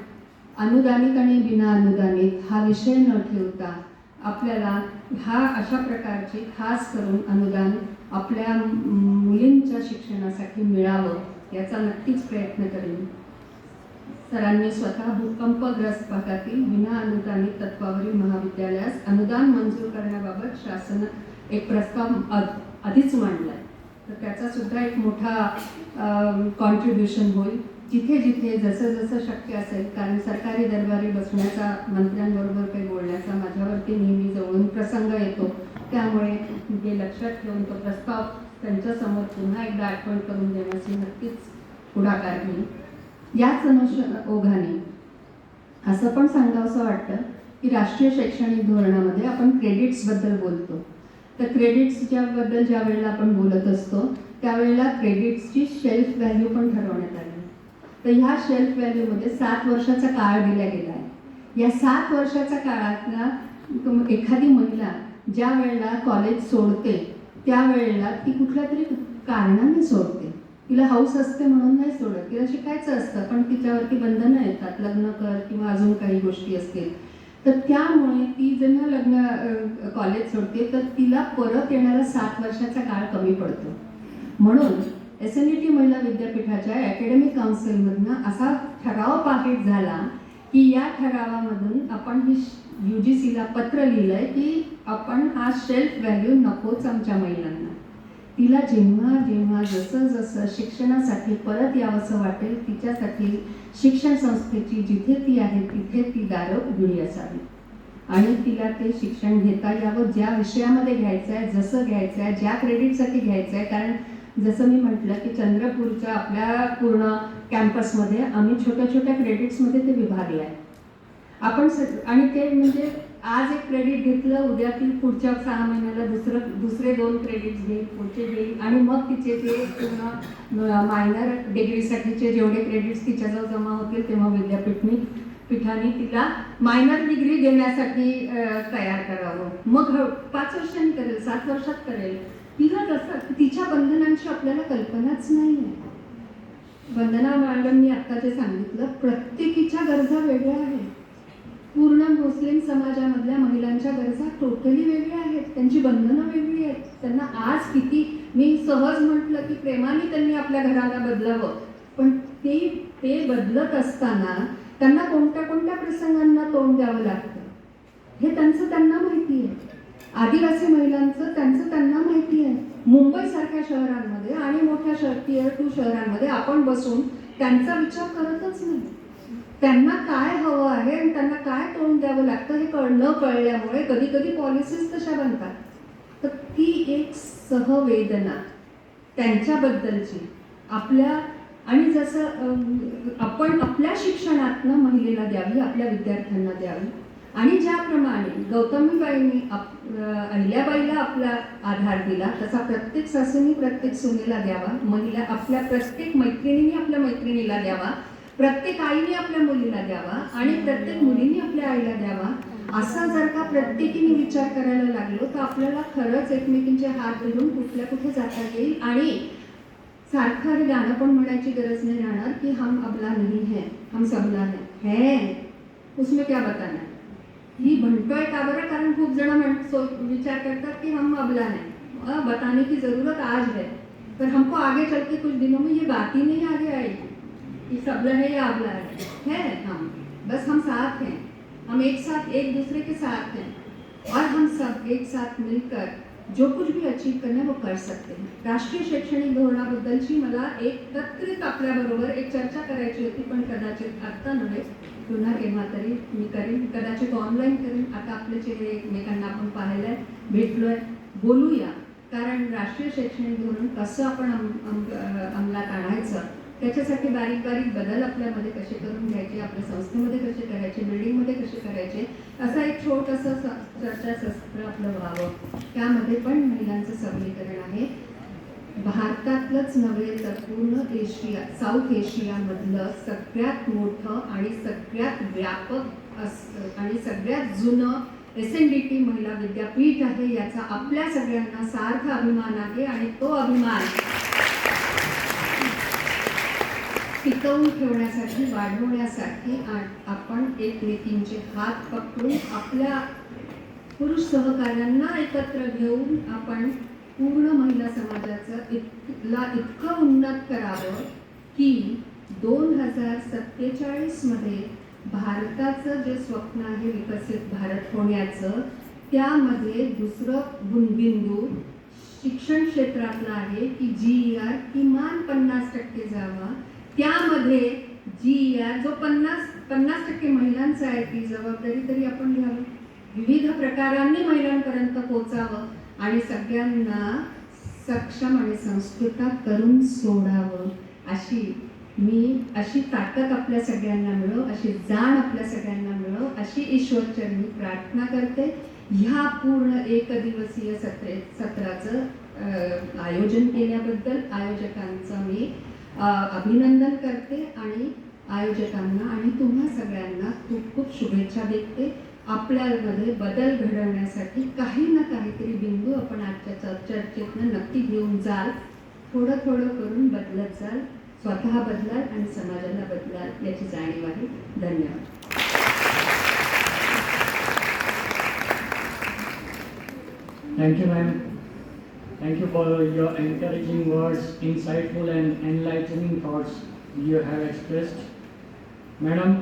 अनुदानित आणि विना अनुदानित हा विषय न ठेवता आपल्याला हा अशा प्रकारचे खास करून अनुदान आपल्या मुलींच्या शिक्षणासाठी मिळावं याचा नक्कीच प्रयत्न करेन. सरांनी स्वतः भूकंपग्रस्त भागातील विना अनुदानित तत्वावरील महाविद्यालयास अनुदान मंजूर करण्याबाबत शासन एक प्रस्ताव आधीच मांडला आहे. तर त्याचा सुद्धा एक मोठा कॉन्ट्रीब्युशन होईल. जिथे जिथे जसं जसं शक्य असेल, कारण सरकारी दरबारी बसण्याचा, मंत्र्यांबरोबर काही बोलण्याचा माझ्यावरती नेहमी जवळून प्रसंग येतो. त्यामुळे ते लक्षात ठेवून तो प्रस्ताव त्यांच्यासमोर पुन्हा एकदा आठवण करून देण्याची नक्कीच पुढाकार घेईन. याच ओघाने असं पण सांगावंसं वाटतं की राष्ट्रीय शैक्षणिक धोरणामध्ये आपण क्रेडिट्सबद्दल बोलतो. तर क्रेडिट्सच्याबद्दल ज्या वेळेला आपण बोलत असतो त्यावेळेला क्रेडिट्सची शेल्फ व्हॅल्यू पण ठरवण्यात आली. तर ह्या शेल्फ व्हॅल्यूमध्ये 7 वर्षाचा काळ दिला गेला आहे. या 7 वर्षाच्या काळातला एखादी महिला ज्या वेळेला कॉलेज सोडते त्यावेळेला ती कुठल्या तरी कारणाने सोडते. तिला हौस असते म्हणून नाही सोडत, तिला शिकायचं असतं, पण तिच्यावरती बंधनं येतात, लग्न कर किंवा अजून काही गोष्टी असतील. तर त्यामुळे ती जेव्हा कॉलेज सोडते तर तिला परत येणारा 7 वर्षाचा काळ कमी पडतो. म्हणून SNET महिला विद्यापीठाच्या अकॅडमिक काउन्सिलमधनं असा ठराव पारित झाला की या ठरावामधून आपण ही UGCला पत्र लिहिलंय की आपण हा शेल्फ व्हॅल्यू नकोच आमच्या महिलांना. तिला जेव्हा जेव्हा जसं जसं शिक्षणासाठी परत यावंसं वाटेल तिच्यासाठी शिक्षण संस्थेची जिथे ती आहे तिथे ती दारं उघडी असावी आणि तिला ते शिक्षण घेता यावं, ज्या विषयामध्ये घ्यायचं आहे, जसं घ्यायचं आहे, ज्या क्रेडिटसाठी घ्यायचं आहे. कारण जसं मी म्हटलं की चंद्रपूरच्या आपल्या पूर्ण कॅम्पसमध्ये आम्ही छोट्या छोट्या क्रेडिट्समध्ये ते विभागलं आहे. आपण आणि ते म्हणजे आज एक क्रेडिट घेतलं, उद्यातील पुढच्या 6 महिन्याला दुसरे 2 क्रेडिट्स घेईल, पुढचे घेईल आणि मग तिचे ते पूर्ण मायनर डिग्रीसाठीचे जेवढे क्रेडिट्स तिच्याजवळ जमा होतील तेव्हा विद्यापीठाने तिला मायनर डिग्री देण्यासाठी तयार करावं. मग 5 वर्षांनी करेल, 7 वर्षात करेल. तिला तसं तिच्या बंधनांची आपल्याला कल्पनाच नाही आहे. वंदना मॅडमनी आत्ता जे सांगितलं, प्रत्येकीच्या गरजा वेगळ्या आहेत. पूर्ण मुस्लिम समाजामधल्या महिलांच्या गरजा टोटली वेगळ्या आहेत, त्यांची बंधनं वेगळी आहेत. त्यांना आज किती मी सहज म्हटलं की प्रेमाने त्यांनी आपल्या घराला बदलावं, पण ते बदलत असताना त्यांना कोणत्या कोणत्या प्रसंगांना तोंड द्यावं लागतं हे त्यांना माहिती आहे. आदिवासी महिलांचं त्यांना माहिती आहे. मुंबईसारख्या शहरांमध्ये आणि मोठ्या Tier 2 शहरांमध्ये आपण बसून त्यांचा विचार करतच नाही. त्यांना काय हवं आहे आणि त्यांना काय तोंड द्यावं लागतं हे न कळल्यामुळे कधी कधी पॉलिसीज कशा बनतात. तर ती एक सहवेदना त्यांच्याबद्दलची आपल्या आणि जसं आपण आपल्या शिक्षणातनं महिलेला द्यावी, आपल्या विद्यार्थ्यांना द्यावी. आणि ज्याप्रमाणे गौतमीबाईंनी अहिल्याबाईला आपला आधार दिला तसा प्रत्येक सासूनी प्रत्येक सुनेला द्यावा, महिला आपल्या प्रत्येक मैत्रिणीने आपल्या मैत्रिणीला द्यावा, प्रत्येक आईने आपल्या मुलीला द्यावा आणि प्रत्येक मुलीने आपल्या आईला द्यावा. असा जर का प्रत्येकीने विचार करायला लागलो तर आपल्याला खरंच एकमेकींचे हात धरून कुठे जाता येईल आणि सारखं गाणं पण म्हणायची गरज नाही राहणार की हम अबला नहीं है, हम सबला है, उसमें क्या बताना. ही म्हणतोय का बरं, कारण खूप जण विचार करतात की हम अबला नाही, बताने की जरूरत आज है. पर हमको आगे चल के कुछ दिनों में ये बात ही नहीं आगे आएगी कि सबला है या अबला है हम, बस हम साथ हैं, हम एक साथ एक दूसरे के साथ हैं और हम सब एक साथ मिलकर जो कुछ भी अचीव करना है वो कर सकते हैं. राष्ट्रीय शैक्षणिक धोरणाबद्दलची मला एकत्रित आपल्याबरोबर एक चर्चा करायची होती, पण कदाचित आत्ता नव्हे, पुन्हा केव्हा तरी मी करीन, कदाचित ऑनलाईन करीन. आता आपले चेहरे एकमेकांना आपण पाहिलंय, भेटलोय, बोलूया. कारण राष्ट्रीय शैक्षणिक धोरण कसं आपण अंमलात आणायचं, त्याच्यासाठी बारीक बारीक बदल आपल्यामध्ये कसे करून घ्यायचे, आपल्या संस्थेमध्ये कसे करायचे, बिल्डिंगमध्ये कसे करायचे, असं एक छोटंसं चर्चासत्र आपलं व्हावं. त्यामध्ये पण महिलांचं सबलीकरण आहे. भारतातलंच नव्हे तर पूर्ण एशिया, साऊथ एशियामधलं सगळ्यात मोठं आणि सगळ्यात व्यापक आणि सगळ्यात जुनं SNDT महिला विद्यापीठ आहे. याचा आपल्या सगळ्यांना सार्थ अभिमान आहे आणि तो अभिमान टिकवून ठेवण्यासाठी, वाढवण्यासाठी आपण एकमेकींचे हात पकडून आपल्या पुरुष सहकार्यांना एकत्र घेऊन आपण पूर्ण महिला समाजाचं इतकं उन्नत करावं की 2047 मध्ये भारताचं जे स्वप्न आहे विकसित भारत होण्याचं, त्यामध्ये दुसरं बिंदू शिक्षण क्षेत्रातला आहे की GER किमान 50% जावा. त्यामध्ये GER जो 50% महिलांचा आहे, ती जबाबदारी तरी आपण घ्यावी, विविध प्रकारांनी महिलांपर्यंत पोचावं आणि सगळ्यांना सक्षम आणि संस्कृत करून सोडावं. अशी ताकद आपल्या सगळ्यांना मिळो, अशी जाण आपल्या सगळ्यांना मिळो, अशी ईश्वरचरणी प्रार्थना करते. ह्या पूर्ण एकदिवसीय सत्राचं आयोजन केल्याबद्दल आयोजकांचं मी अभिनंदन करते आणि आयोजकांना आणि तुम्हा सगळ्यांना खूप खूप शुभेच्छा देते. आपल्यामध्ये बदल घडवण्यासाठी काही ना काहीतरी बिंदू आपण आजच्या चर्चेतनं नक्की घेऊन जाल. थोडं थोडं करून बदलत जाल, स्वतः बदलाल आणि समाजाला बदलाल, याची जाणीव आहे. धन्यवाद. Thank you, ma'am. Thank you for your encouraging words, insightful and enlightening thoughts you have expressed. Madam,